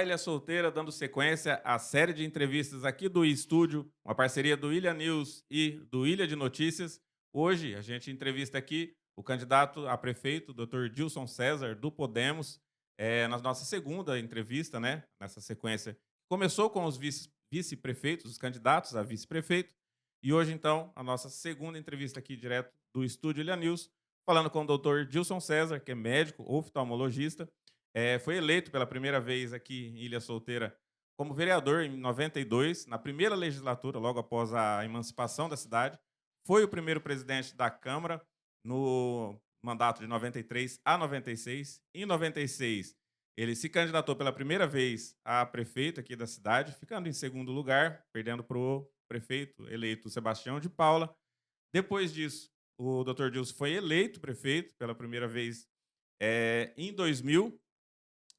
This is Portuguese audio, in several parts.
Olá, Ilha Solteira, dando sequência à série de entrevistas aqui do estúdio, uma parceria do Ilha News e do Ilha de Notícias. Hoje a gente entrevista aqui o candidato a prefeito, Dr. Dilson César, do Podemos, na nossa segunda entrevista, né? Nessa sequência. Começou com os vice-prefeitos, os candidatos a vice-prefeito, e hoje, então, a nossa segunda entrevista aqui direto do estúdio Ilha News, falando com o Dr. Dilson César, que é médico oftalmologista. Foi eleito pela primeira vez aqui em Ilha Solteira como vereador em 92, na primeira legislatura, logo após a emancipação da cidade. Foi o primeiro presidente da Câmara no mandato de 93 a 96. Em 96, ele se candidatou pela primeira vez a prefeito aqui da cidade, ficando em segundo lugar, perdendo para o prefeito eleito Sebastião de Paula. Depois disso, o Dr. Dilson foi eleito prefeito pela primeira vez em 2000,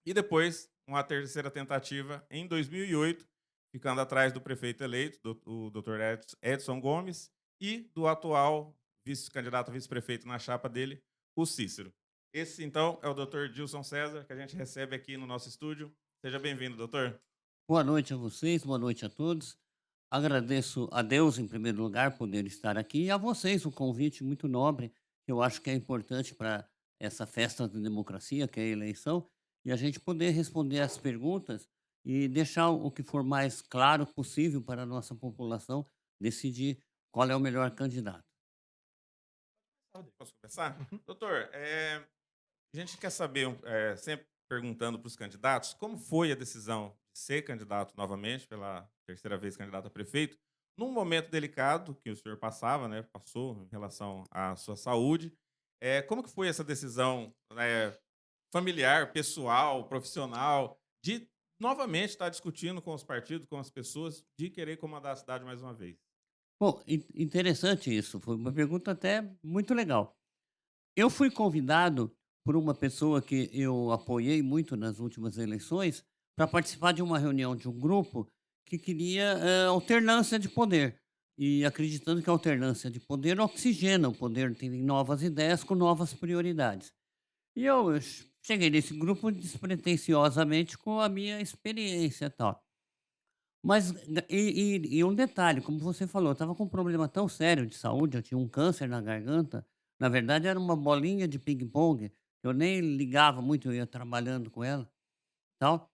e depois uma terceira tentativa em 2008, ficando atrás do prefeito eleito, o Dr. Edson Gomes, e do atual vice-candidato a vice-prefeito na chapa dele, o Cícero. Esse, então, é o Dr. Dilson César, que a gente recebe aqui no nosso estúdio. Seja bem-vindo, doutor. Boa noite a vocês, boa noite a todos. Agradeço a Deus, em primeiro lugar, poder estar aqui e a vocês o convite muito nobre, que eu acho que é importante para essa festa da democracia, que é a eleição, e a gente poder responder as perguntas e deixar o que for mais claro possível para a nossa população decidir qual é o melhor candidato. Posso começar? Doutor, a gente quer saber, sempre perguntando para os candidatos, como foi a decisão de ser candidato novamente, pela terceira vez candidato a prefeito, num momento delicado que o senhor passava, né, passou em relação à sua saúde. Como que foi essa decisão, familiar, pessoal, profissional, de novamente estar discutindo com os partidos, com as pessoas, de querer comandar a cidade mais uma vez? Bom, interessante isso, foi uma pergunta até muito legal. Eu fui convidado por uma pessoa que eu apoiei muito nas últimas eleições para participar de uma reunião de um grupo que queria alternância de poder. E acreditando que a alternância de poder oxigena o poder, tem novas ideias com novas prioridades. E eu cheguei nesse grupo despretensiosamente com a minha experiência e tal. Mas, e um detalhe, como você falou, eu estava com um problema tão sério de saúde, eu tinha um câncer na garganta, na verdade era uma bolinha de ping-pong, eu nem ligava muito, eu ia trabalhando com ela, tal.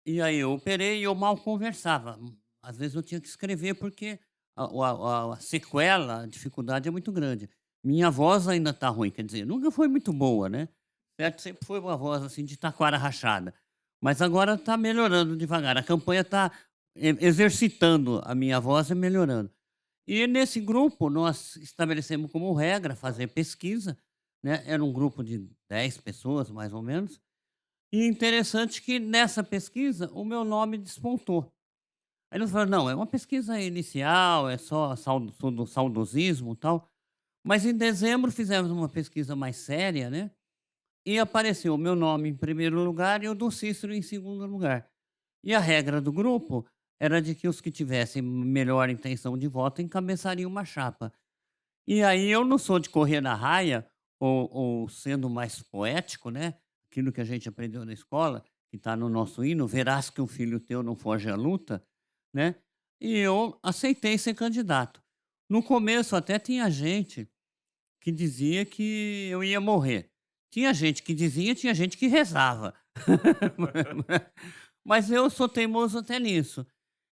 E aí eu operei e eu mal conversava, às vezes eu tinha que escrever porque a sequela, a dificuldade é muito grande. Minha voz ainda está ruim, quer dizer, nunca foi muito boa, né, certo, sempre foi uma voz, assim, de taquara rachada, mas agora está melhorando devagar, a campanha está exercitando a minha voz e melhorando. E nesse grupo nós estabelecemos como regra fazer pesquisa, né, era um grupo de 10 pessoas mais ou menos, e interessante que nessa pesquisa o meu nome despontou. Aí eles falaram: "Não, é uma pesquisa inicial, é só saudosismo, e tal", mas em dezembro fizemos uma pesquisa mais séria, né, e apareceu o meu nome em primeiro lugar e o do Cícero em segundo lugar. E a regra do grupo era de que os que tivessem melhor intenção de voto encabeçariam uma chapa. E aí eu não sou de correr na raia, ou sendo mais poético, né? Aquilo que a gente aprendeu na escola, que está no nosso hino, verás que um filho teu não foge à luta, né? E eu aceitei ser candidato. No começo até tinha gente que dizia que eu ia morrer. Tinha gente que dizia, tinha gente que rezava. Mas eu sou teimoso até nisso.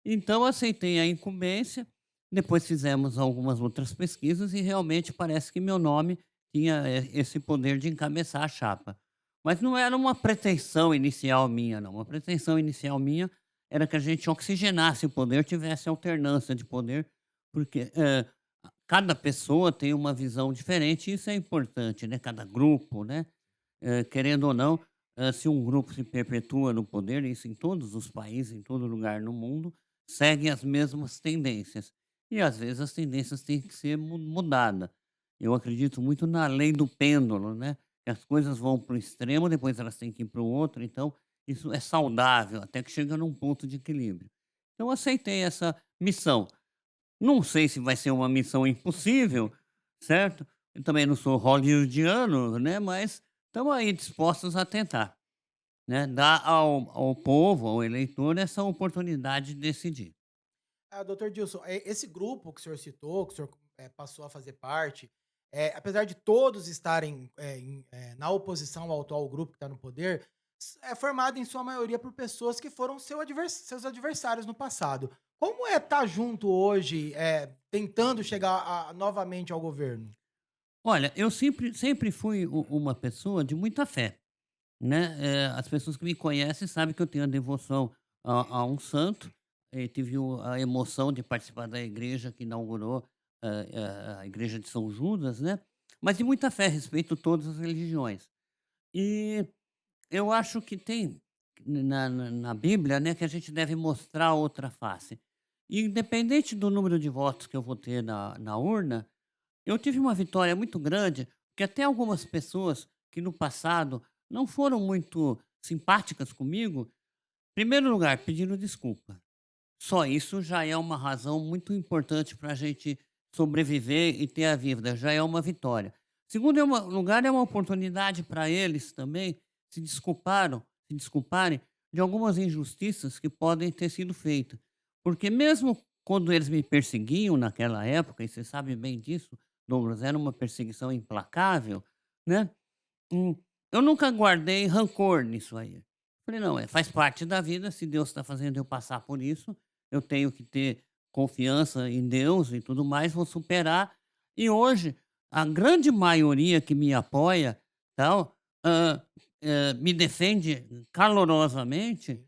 Então aceitei a incumbência, depois fizemos algumas outras pesquisas e realmente parece que meu nome tinha esse poder de encabeçar a chapa. Mas não era uma pretensão inicial minha, não. Uma pretensão inicial minha era que a gente oxigenasse o poder, tivesse alternância de poder, porque cada pessoa tem uma visão diferente, e isso é importante, né? Cada grupo, né? Querendo ou não, se um grupo se perpetua no poder, isso em todos os países, em todo lugar no mundo, seguem as mesmas tendências. E às vezes as tendências têm que ser mudada. Eu acredito muito na lei do pêndulo, né? Que as coisas vão para o extremo, depois elas têm que ir para o outro, então isso é saudável, até que chega num ponto de equilíbrio. Então eu aceitei essa missão. Não sei se vai ser uma missão impossível, certo? Eu também não sou hollywoodiano, né, mas estamos aí dispostos a tentar. né, dar ao povo, ao eleitor, essa oportunidade de decidir. Doutor Dilson, esse grupo que o senhor citou, que o senhor, passou a fazer parte, apesar de todos estarem, na oposição ao atual grupo que está no poder, é formado em sua maioria por pessoas que foram seus adversários no passado. Como é estar junto hoje, tentando chegar novamente ao governo? Olha, eu sempre fui uma pessoa de muita fé, né, as pessoas que me conhecem sabem que eu tenho a devoção a um santo, tive a emoção de participar da igreja que inaugurou, a igreja de São Judas, né, mas de muita fé, respeito todas as religiões. E eu acho que tem na Bíblia, né, que a gente deve mostrar outra face. E independente do número de votos que eu vou ter na urna, eu tive uma vitória muito grande, porque até algumas pessoas que no passado não foram muito simpáticas comigo, em primeiro lugar, pediram desculpa. Só isso já é uma razão muito importante para a gente sobreviver e ter a vida, já é uma vitória. Segundo lugar, é uma oportunidade para eles também se desculparem de algumas injustiças que podem ter sido feitas. Porque mesmo quando eles me perseguiam naquela época, e você sabe bem disso, Douglas, era uma perseguição implacável, né? Hum, eu nunca guardei rancor nisso aí. Falei: "Não, faz parte da vida, se Deus está fazendo eu passar por isso, eu tenho que ter confiança em Deus e tudo mais, vou superar". E hoje, a grande maioria que me apoia, tal, hã, me defende calorosamente, Sim.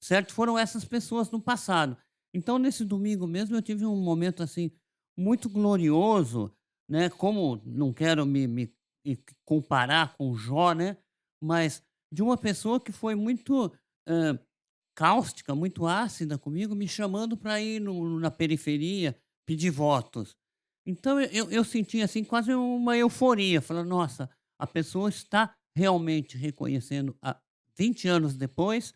certo, foram essas pessoas no passado. Então, nesse domingo mesmo, eu tive um momento, assim, muito glorioso, né, como não quero me comparar com Jó, né, mas de uma pessoa que foi muito, hã, cáustica, muito ácida comigo, me chamando para ir na periferia pedir votos. Então eu senti, assim, quase uma euforia, falando: "Nossa, a pessoa está realmente reconhecendo, 20 anos depois,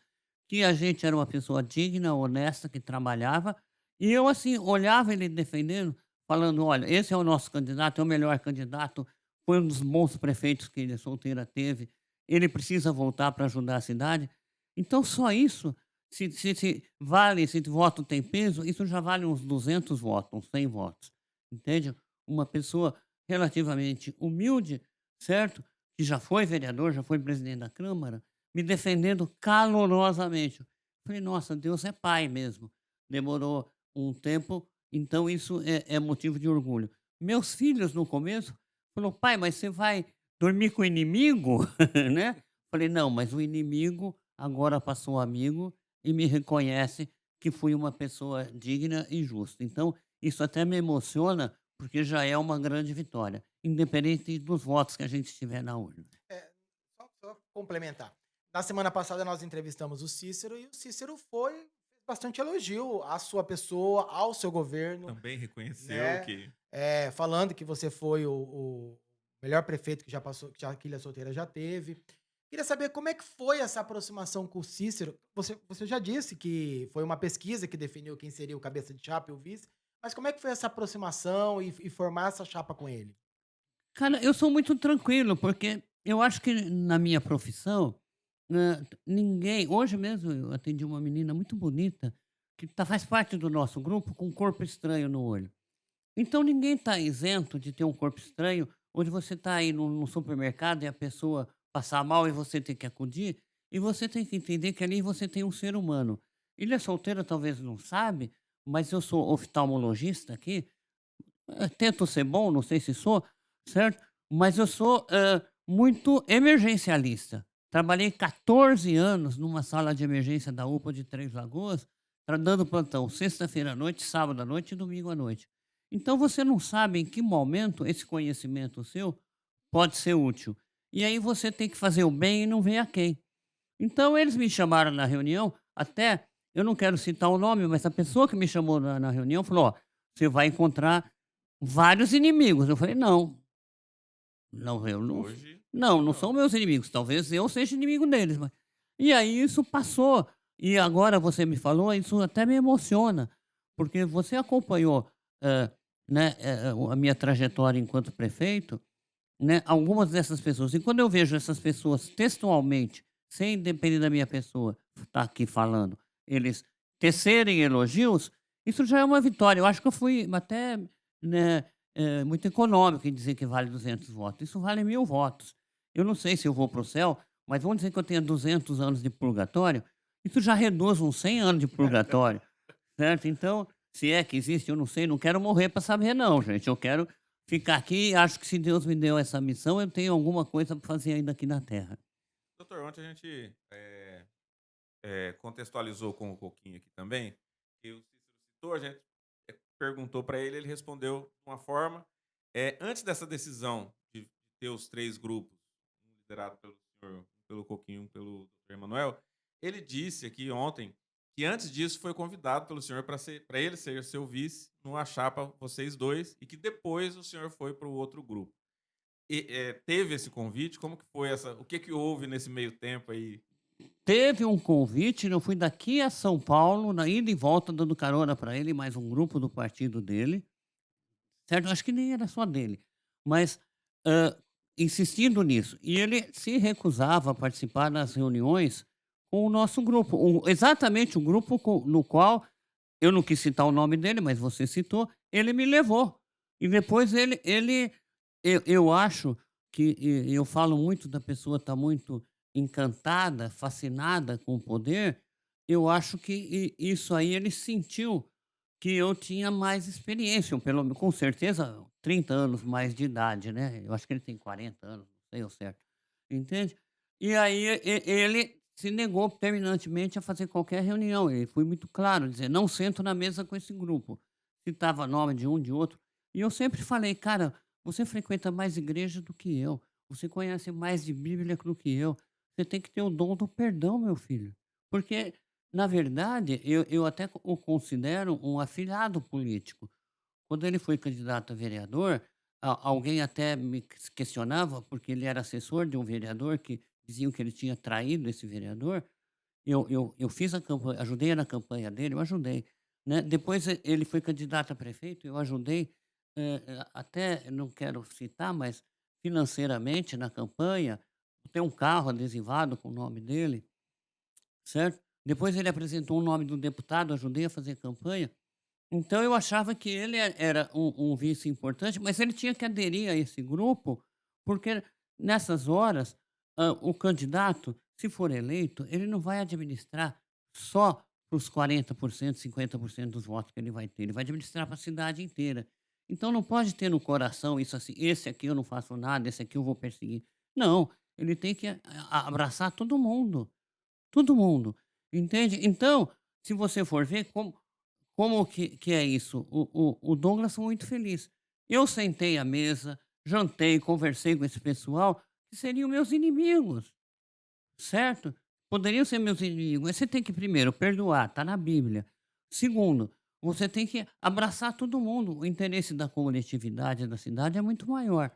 que a gente era uma pessoa digna, honesta, que trabalhava". E eu, assim, olhava ele defendendo, falando: "Olha, esse é o nosso candidato, é o melhor candidato, foi um dos bons prefeitos que Ilha Solteira teve, ele precisa voltar para ajudar a cidade". Então só isso, se vale, se voto tem peso, isso já vale uns 200 votos, uns 100 votos, entende? Uma pessoa relativamente humilde, certo? Que já foi vereador, já foi presidente da câmara, me defendendo calorosamente. Falei: "Nossa, Deus é pai mesmo". Demorou um tempo, então isso é motivo de orgulho. Meus filhos, no começo, falou: "Pai, mas você vai dormir com o inimigo?", né. Falei: "Não, mas o inimigo agora passou amigo e me reconhece que fui uma pessoa digna e justa". Então, isso até me emociona, porque já é uma grande vitória, independente dos votos que a gente tiver na urna. É, só complementar. Na semana passada nós entrevistamos o Cícero e o Cícero fez bastante elogio à sua pessoa, ao seu governo, Também reconheceu né, que falando que você foi o melhor prefeito que já passou, que Ilha Solteira já teve. Queria saber como é que foi essa aproximação com o Cícero. Você já disse que foi uma pesquisa que definiu quem seria o cabeça de chapa e o vice, mas como é que foi essa aproximação e formar essa chapa com ele? Cara, eu sou muito tranquilo, porque eu acho que na minha profissão, ninguém. Hoje mesmo eu atendi uma menina muito bonita, que faz parte do nosso grupo, com um corpo estranho no olho. Então ninguém está isento de ter um corpo estranho, onde você está aí no supermercado e a pessoa passar mal e você tem que acudir, e você tem que entender que ali você tem um ser humano. Ilha Solteira talvez não sabe, mas eu sou oftalmologista aqui, tento ser bom, não sei se sou, certo? Mas eu sou, muito emergencialista. Trabalhei 14 anos numa sala de emergência da UPA de Três Lagoas, dando plantão sexta-feira à noite, sábado à noite e domingo à noite. Então você não sabe em que momento esse conhecimento seu pode ser útil. E aí você tem que fazer o bem e não ver a quem. Então eles me chamaram na reunião, até eu não quero citar o nome, mas a pessoa que me chamou na reunião falou: "Ó, você vai encontrar vários inimigos". Eu falei: "Não, não, eu não, hoje não são não. meus inimigos, talvez eu seja inimigo deles, mas". E aí isso passou, e agora você me falou, isso até me emociona, porque você acompanhou, né, a minha trajetória enquanto prefeito, né, algumas dessas pessoas, e quando eu vejo essas pessoas textualmente sem depender da minha pessoa estar aqui falando, eles tecerem elogios, isso já é uma vitória. Eu acho que eu fui até, né, muito econômico em dizer que vale 200 votos. Isso vale 1000 votos. Eu não sei se eu vou para o céu, mas vamos dizer que eu tenha 200 anos de purgatório, isso já reduz uns 100 anos de purgatório, certo? Então, se é que existe, eu não sei, não quero morrer para saber não, gente. Eu quero ficar aqui e acho que se Deus me deu essa missão, eu tenho alguma coisa para fazer ainda aqui na Terra. Doutor, ontem a gente contextualizou com o Coquinho aqui também, e o Cícero citou, a gente perguntou para ele, ele respondeu de uma forma. Antes dessa decisão de ter os 3 grupos, um liderado pelo senhor, um pelo Coquinho, um pelo doutor Emanuel, ele disse aqui ontem que antes disso foi convidado pelo senhor para ele ser seu vice numa chapa, vocês dois, e que depois o senhor foi para o outro grupo. Teve esse convite? Como que foi o que que houve nesse meio tempo aí? Teve um convite, eu fui daqui a São Paulo, na ida e volta, dando carona para ele, mais um grupo do partido dele, certo? Acho que nem era só dele, mas hã, insistindo nisso. E ele se recusava a participar das reuniões com o nosso grupo, exatamente o grupo no qual eu não quis citar o nome dele, mas você citou, ele me levou. E depois eu acho que eu falo muito da pessoa estar muito encantada, fascinada com o poder, eu acho que isso aí ele sentiu que eu tinha mais experiência, ou com certeza 30 anos mais de idade, né? Eu acho que ele tem 40 anos, não sei ao certo, entende? E aí ele se negou terminantemente a fazer qualquer reunião. Ele foi muito claro, dizer: "Não sento na mesa com esse grupo". Citava nome de um, de outro. E eu sempre falei: "Cara, você frequenta mais igreja do que eu. Você conhece mais de Bíblia do que eu. Você tem que ter o dom do perdão, meu filho". Porque, na verdade, eu até o considero um afilhado político. Quando ele foi candidato a vereador, alguém até me questionava, porque ele era assessor de um vereador que diziam que ele tinha traído esse vereador. Eu fiz a campanha, ajudei na campanha dele, eu ajudei, né. Depois ele foi candidato a prefeito, eu ajudei, até não quero citar, mas financeiramente na campanha, tem um carro adesivado com o nome dele, certo. Depois ele apresentou o nome do deputado, ajudei a fazer campanha. Então eu achava que ele era um vice importante, mas ele tinha que aderir a esse grupo, porque nessas horas, o candidato, se for eleito, ele não vai administrar só para os 40%, 50% dos votos que ele vai ter, ele vai administrar para a cidade inteira. Então não pode ter no coração isso assim: "Esse aqui eu não faço nada, esse aqui eu vou perseguir". Não, ele tem que abraçar todo mundo, entende? Então, se você for ver como que é isso? O Douglas foi muito feliz. Eu sentei à mesa, jantei, conversei com esse pessoal que seriam meus inimigos, certo? Poderiam ser meus inimigos, mas você tem que primeiro perdoar, está na Bíblia. Segundo, você tem que abraçar todo mundo. O interesse da coletividade da cidade é muito maior.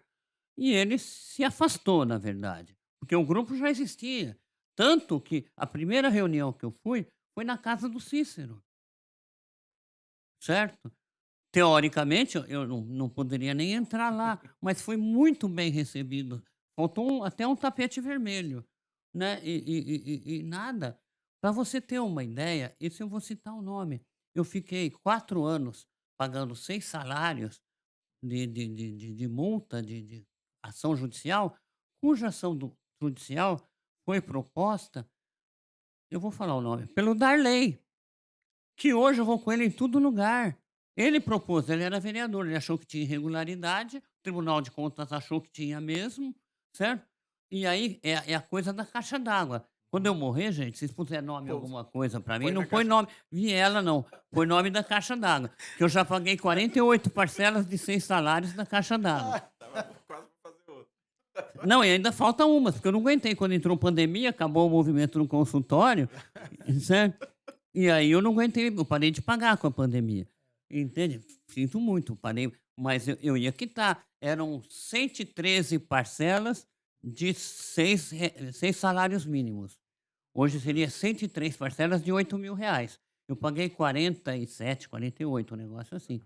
E ele se afastou, na verdade, porque o grupo já existia. Tanto que a primeira reunião que eu fui foi na casa do Cícero, certo? Teoricamente, eu não poderia nem entrar lá, mas fui muito bem recebido. Faltou até um tapete vermelho, né, e nada. Para você ter uma ideia, esse eu vou citar o nome, eu fiquei 4 anos pagando 6 salários de multa, de ação judicial, cuja ação judicial foi proposta, eu vou falar o nome, pelo Darley. Que hoje eu vou com ele em todo lugar. Ele propôs, ele era vereador, ele achou que tinha irregularidade, o Tribunal de Contas achou que tinha mesmo, certo? E aí é a coisa da caixa d'água. Quando eu morrer, gente, se vocês puserem nome em Pô, alguma coisa para mim, põe não na põe caixa. nome Viela não, põe nome da caixa d'água, que eu já paguei 48 parcelas de 6 salários da caixa d'água. Tava quase pra fazer outro. Não, e ainda falta umas, porque eu não aguentei quando entrou pandemia, acabou o movimento no consultório, certo? E aí eu não aguentei, eu parei de pagar com a pandemia, entende? Sinto muito, parei, mas eu ia quitar. Eram 113 parcelas de 6 salários mínimos. Hoje seria 103 parcelas de R$ 8.000. Eu paguei 47, 48, um negócio assim.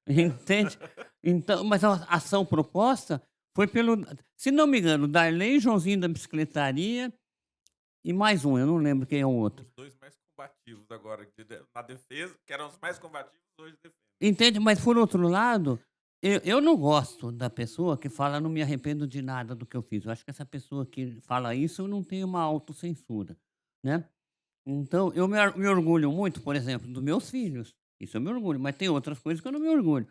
Entende? Então, mas a ação proposta foi pelo, se não me engano, Darley, Joãozinho da bicicletaria e mais um, eu não lembro quem é o outro. Os dois mais combativos agora, na defesa, que eram os mais combativos, hoje defendem. Entende? Mas por outro lado, eu não gosto da pessoa que fala: "Não me arrependo de nada do que eu fiz". Eu acho que essa pessoa que fala isso não tem uma autocensura, né. Então eu me orgulho muito, por exemplo, dos meus filhos, isso eu me orgulho, mas tem outras coisas que eu não me orgulho.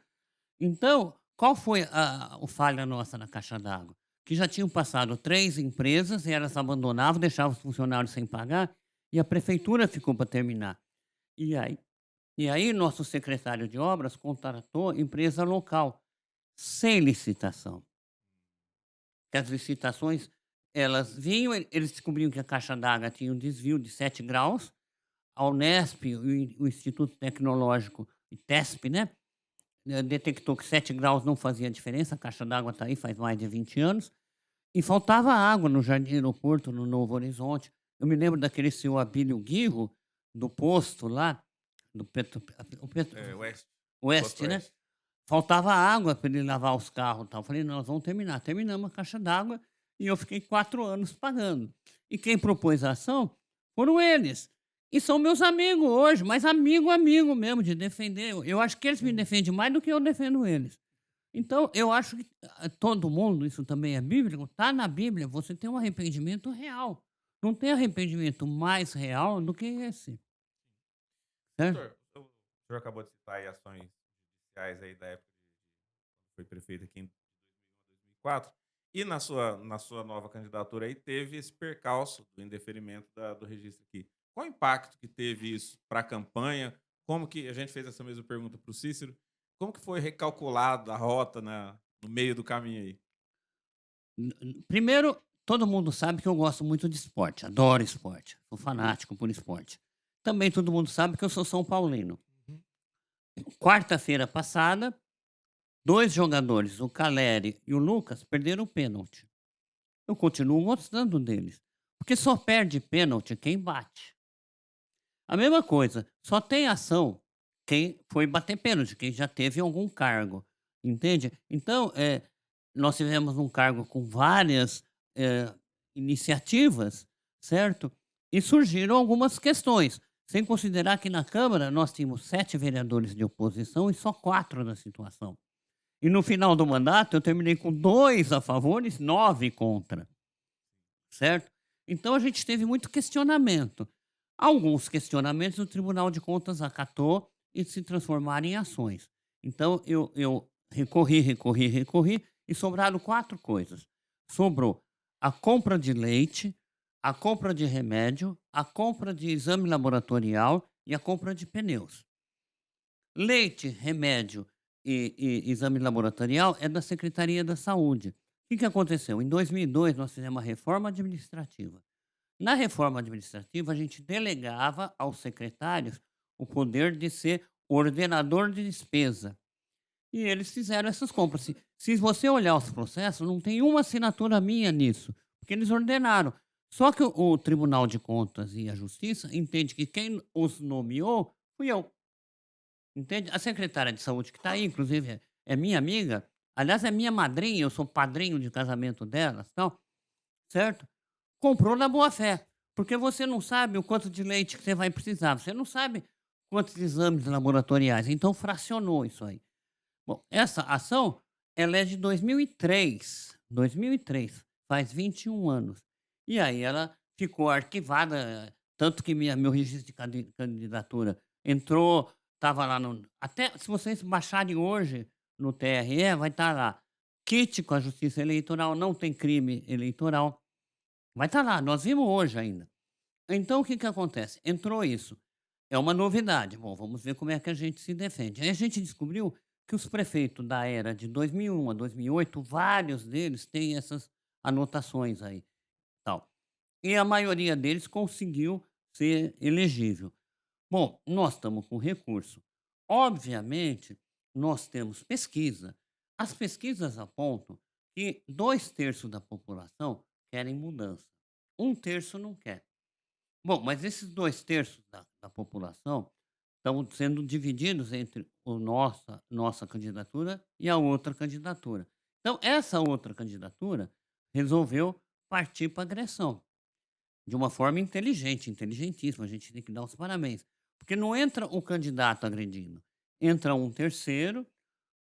Então, qual foi o falha nossa na caixa d'água? Que já tinham passado 3 empresas e elas abandonavam, deixavam os funcionários sem pagar, e a prefeitura ficou para terminar. E aí nosso secretário de obras contratou empresa local, sem licitação. Que as licitações, elas vinham, eles descobriam que a caixa d'água tinha um desvio de 7 graus, a Unesp, o Instituto Tecnológico, ITESP, né, detectou que 7 graus não fazia diferença, a caixa d'água está aí faz mais de 20 anos, e faltava água no Jardim Aeroporto, no Novo Horizonte. Eu me lembro daquele senhor Abílio Guirro, do posto lá, do Oeste, Oeste, Posto né, Oeste. faltava água para ele lavar os carros, e tal. Eu falei: "Nós vamos terminar". Terminamos a caixa d'água e eu fiquei 4 anos pagando. E quem propôs a ação foram eles. E são meus amigos hoje, mas amigo, amigo mesmo, de defender. Eu acho que eles me Sim. defendem mais do que eu defendo eles. Então, eu acho que todo mundo, isso também é bíblico, está na Bíblia, você tem um arrependimento real. Não tem arrependimento mais real do que esse, certo? Doutor, o senhor acabou de citar aí ações judiciais aí da época de foi prefeito aqui em 2001 a 2004, e na sua nova candidatura aí teve esse percalço do indeferimento do registro aqui. Qual o impacto que teve isso para a campanha? Como que a gente fez essa mesma pergunta para o Cícero, como que foi recalculada a rota no meio do caminho aí? Primeiro, todo mundo sabe que eu gosto muito de esporte, adoro esporte, sou fanático por esporte. Também todo mundo sabe que eu sou São Paulino. Uhum. Quarta-feira passada, 2 jogadores, o Caleri e o Lucas, perderam o pênalti. Eu continuo gostando deles, porque só perde pênalti quem bate. A mesma coisa, só tem ação quem foi bater pênalti, quem já teve algum cargo, entende? Então, nós tivemos um cargo com várias, iniciativas, certo? E surgiram algumas questões, sem considerar que na Câmara nós tínhamos 7 vereadores de oposição e só 4 na situação. E no final do mandato eu terminei com 2 a favor e 9 contra, certo? Então a gente teve muito questionamento. Alguns questionamentos o Tribunal de Contas acatou e se transformaram em ações. Então eu recorri e sobraram 4 coisas. Sobrou a compra de leite, a compra de remédio, a compra de exame laboratorial e a compra de pneus. Leite, remédio e exame laboratorial é da Secretaria da Saúde. O que que aconteceu? Em 2002 nós fizemos uma reforma administrativa. Na reforma administrativa, a gente delegava aos secretários o poder de ser ordenador de despesa. E eles fizeram essas compras. Se você olhar os processos, não tem uma assinatura minha nisso, porque eles ordenaram. Só que o Tribunal de Contas e a Justiça entende que quem os nomeou fui eu. Entende? A secretária de saúde que está aí, inclusive, é minha amiga. Aliás, é minha madrinha, eu sou padrinho de casamento delas, tal, certo? Comprou na boa-fé, porque você não sabe o quanto de leite que você vai precisar, você não sabe quantos exames laboratoriais, então fracionou isso aí. Bom, essa ação, ela é de 2003, 2003, faz 21 anos. E aí ela ficou arquivada, tanto que meu registro de candidatura entrou, estava lá no até se vocês baixarem hoje no TRE, vai estar lá, kit com a Justiça Eleitoral, não tem crime eleitoral. Vai estar lá, nós vimos hoje ainda. Então o que que acontece? Entrou isso, é uma novidade. Bom, vamos ver como é que a gente se defende. Aí a gente descobriu que os prefeitos da era de 2001 a 2008, vários deles têm essas anotações aí, tal. E a maioria deles conseguiu ser elegível. Bom, nós estamos com recurso. Obviamente, nós temos pesquisa. As pesquisas apontam que 2/3 da população querem mudança. 1/3 não quer. Bom, mas esses 2/3 da população estão sendo divididos entre nossa candidatura e a outra candidatura. Então, essa outra candidatura resolveu partir para agressão. de uma forma inteligente, inteligentíssima. A gente tem que dar os parabéns. Porque não entra o candidato agredindo, entra um terceiro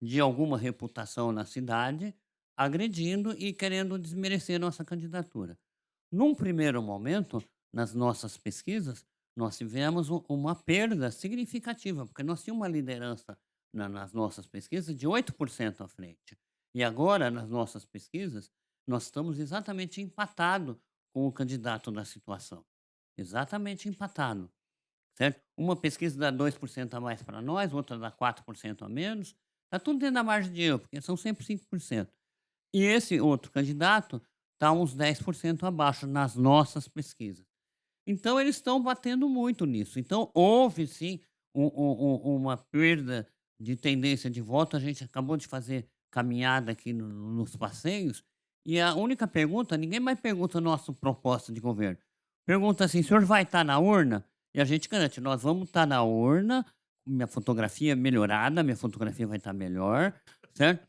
de alguma reputação na cidade agredindo e querendo desmerecer nossa candidatura. Num primeiro momento, nas nossas pesquisas, nós tivemos uma perda significativa, porque nós tínhamos uma liderança nas nossas pesquisas de 8% à frente. E agora, nas nossas pesquisas, nós estamos exatamente empatados com o candidato da situação. Exatamente empatado, certo? Uma pesquisa dá 2% a mais para nós, outra dá 4% a menos. Está tudo dentro da margem de erro, porque são sempre 5%. E esse outro candidato está uns 10% abaixo nas nossas pesquisas. Então, eles estão batendo muito nisso. Então, houve sim uma perda de tendência de voto. A gente acabou de fazer caminhada aqui nos passeios. E a única pergunta, ninguém mais pergunta a nossa proposta de governo. Pergunta assim: o senhor vai estar na urna? E a gente garante: nós vamos estar na urna, minha fotografia melhorada, minha fotografia vai estar melhor, certo?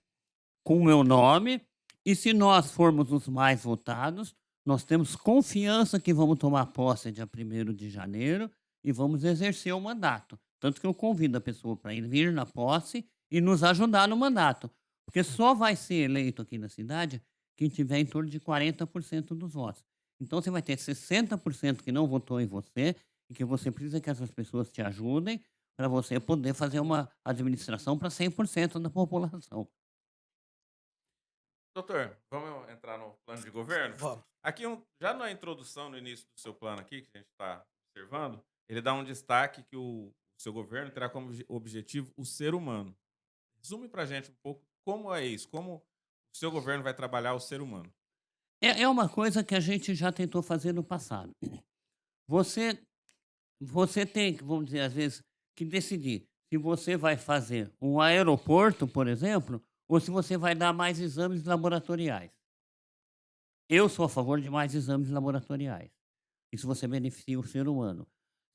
Com o meu nome. E se nós formos os mais votados, nós temos confiança que vamos tomar posse dia 1º de janeiro e vamos exercer o mandato. Tanto que eu convido a pessoa para ir vir na posse e nos ajudar no mandato. Porque só vai ser eleito aqui na cidade quem tiver em torno de 40% dos votos. Então você vai ter 60% que não votou em você e que você precisa que essas pessoas te ajudem para você poder fazer uma administração para 100% da população. Doutor, vamos entrar no plano de governo? Vamos. Aqui, já na introdução, no início do seu plano aqui, que a gente está observando, ele dá um destaque que o seu governo terá como objetivo o ser humano. Resume para a gente um pouco como é isso, como o seu governo vai trabalhar o ser humano. É uma coisa que a gente já tentou fazer no passado. Você você tem que, vamos dizer, às vezes, que decidir se você vai fazer um aeroporto, por exemplo, ou se você vai dar mais exames laboratoriais. Eu sou a favor de mais exames laboratoriais. Isso você beneficia o ser humano.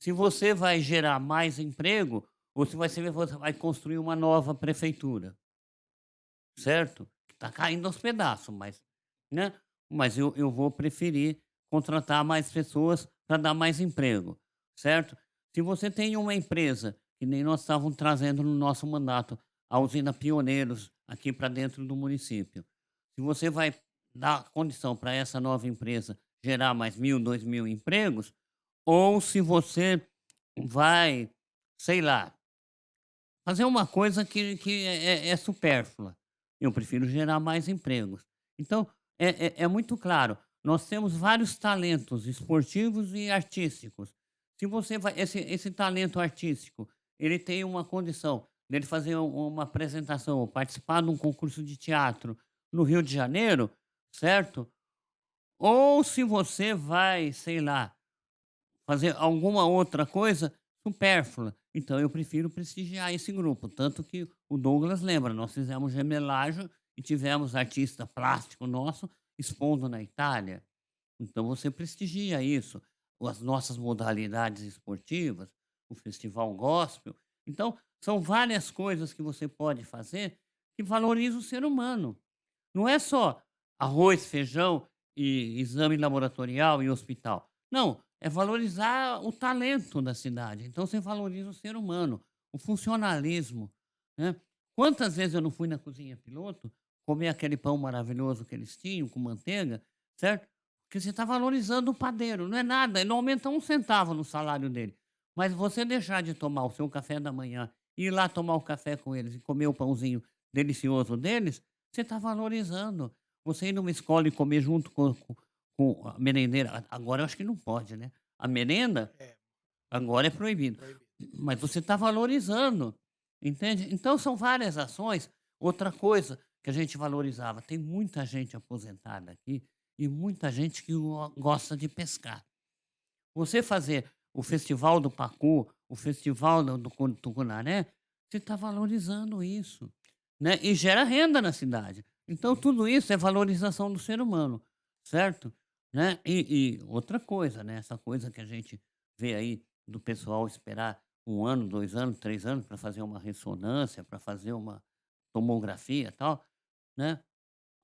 Se você vai gerar mais emprego, ou se você vai construir uma nova prefeitura, certo? Que está caindo aos pedaços, mas, né? Mas eu vou preferir contratar mais pessoas para dar mais emprego, certo? Se você tem uma empresa, que nem nós estávamos trazendo no nosso mandato, a usina Pioneiros aqui para dentro do município. Se você vai dar condição para essa nova empresa gerar mais 1.000, 2.000 empregos, ou se você vai, sei lá, fazer uma coisa que é supérflua. Eu prefiro gerar mais empregos. Então, é muito claro, nós temos vários talentos esportivos e artísticos. Se você vai esse talento artístico, ele tem uma condição dele fazer uma apresentação ou participar de um concurso de teatro no Rio de Janeiro, certo? Ou se você vai, sei lá, fazer alguma outra coisa supérflua. Então eu prefiro prestigiar esse grupo, tanto que o Douglas lembra, nós fizemos gemelagem e tivemos artista plástico nosso expondo na Itália. Então você prestigia isso, as nossas modalidades esportivas, o festival gospel. Então são várias coisas que você pode fazer que valorizam o ser humano. Não é só arroz, feijão e exame laboratorial e hospital. Não, é valorizar o talento da cidade. Então você valoriza o ser humano, o funcionalismo, né? Quantas vezes eu não fui na cozinha piloto comer aquele pão maravilhoso que eles tinham com manteiga, certo? Porque você está valorizando o padeiro, não é nada, ele não aumenta um centavo no salário dele. Mas você deixar de tomar o seu café da manhã, ir lá tomar o café com eles e comer o pãozinho delicioso deles, você está valorizando. Você ir numa escola e comer junto com a merendeira. Agora eu acho que não pode, né? A merenda É, agora é proibido. proibido. Mas você está valorizando, entende? Então são várias ações. Outra coisa que a gente valorizava, tem muita gente aposentada aqui e muita gente que gosta de pescar. Você fazer o festival do Pacu, o festival do Tucunaré, você está valorizando isso, né? E gera renda na cidade. Então tudo isso é valorização do ser humano, certo? Né? E outra coisa, né? Essa coisa que a gente vê aí do pessoal esperar 1 ano, 2 anos, 3 anos para fazer uma ressonância, para fazer uma tomografia e tal, né?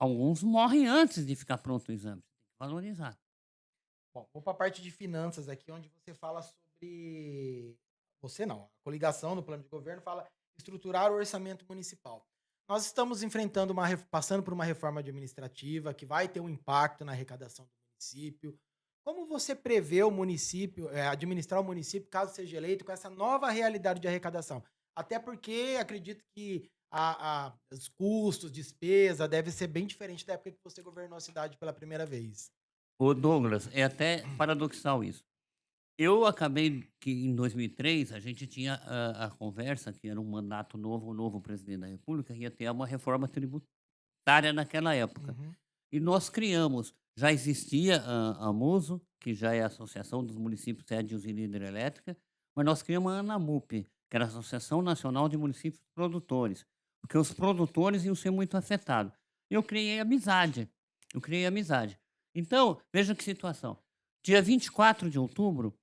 Alguns morrem antes de ficar pronto o exame. Tem que valorizar. Bom, vou para a parte de finanças aqui, onde você fala sobre. Você não, a coligação no plano de governo fala estruturar o orçamento municipal. Nós estamos enfrentando passando por uma reforma administrativa que vai ter um impacto na arrecadação do município. Como você prevê o município, administrar o município, caso seja eleito, com essa nova realidade de arrecadação? Até porque acredito que os custos, despesa, deve ser bem diferente da época que você governou a cidade pela primeira vez. Ô Douglas, é até paradoxal isso. Eu acabei que em 2003 a gente tinha a conversa que era um mandato novo, o novo presidente da república ia ter uma reforma tributária naquela época. Uhum. E nós criamos, já existia a MUSO, que já é a Associação dos Municípios Sede de Usina Hidrelétrica, mas nós criamos a ANAMUP, que era a Associação Nacional de Municípios Produtores, porque os produtores iam ser muito afetados. Eu criei amizade, eu criei amizade. Então, veja que situação. Dia 24 de outubro,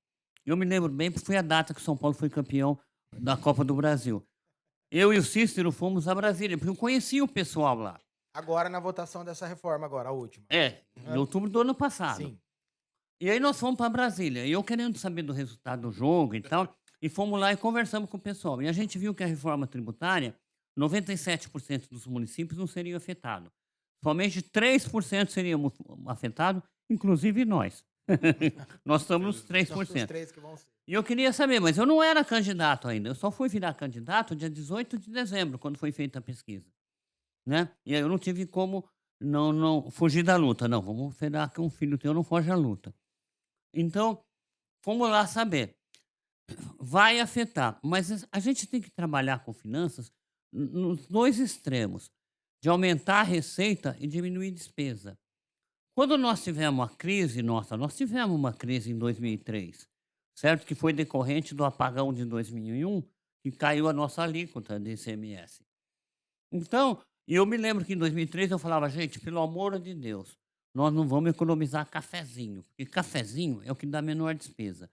eu me lembro bem, porque foi a data que São Paulo foi campeão da Copa do Brasil. Eu e o Cícero fomos a Brasília, porque eu conhecia o pessoal lá. Agora na votação dessa reforma agora, a última. Em outubro do ano passado. Sim. E aí nós fomos para Brasília, e eu querendo saber do resultado do jogo e tal, e fomos lá e conversamos com o pessoal. E a gente viu que a reforma tributária, 97% dos municípios não seriam afetados. Somente 3% seriam afetados, inclusive nós. Nós estamos nos São os 3%. três que vão ser. E eu queria saber, mas eu não era candidato ainda. Eu só fui virar candidato dia 18 de dezembro, quando foi feita a pesquisa. Né? E aí eu não tive como não fugir da luta. Não, vamos esperar que um filho teu não foge à luta. Então, vamos lá saber. Vai afetar, mas a gente tem que trabalhar com finanças nos dois extremos, de aumentar a receita e diminuir despesa. Quando nós tivemos a crise, nós tivemos uma crise em 2003, certo? Que foi decorrente do apagão de 2001, que caiu a nossa alíquota de ICMS. Então, eu me lembro que em 2003 eu falava, gente, pelo amor de Deus, nós não vamos economizar cafezinho, porque cafezinho é o que dá menor despesa.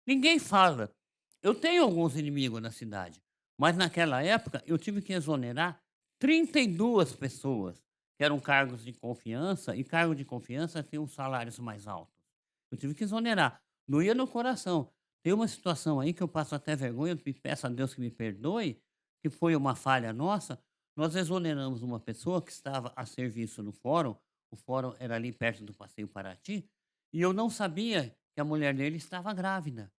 Ninguém fala. Eu tenho alguns inimigos na cidade, mas naquela época eu tive que exonerar 32 pessoas, que eram cargos de confiança, e cargo de confiança tem uns salários mais altos. Eu tive que exonerar. Doía no coração. Tem uma situação aí que eu passo até vergonha, eu peço a Deus que me perdoe, que foi uma falha nossa. Nós exoneramos uma pessoa que estava a serviço no fórum, o fórum era ali perto do Passeio Paraty, e eu não sabia que a mulher dele estava grávida.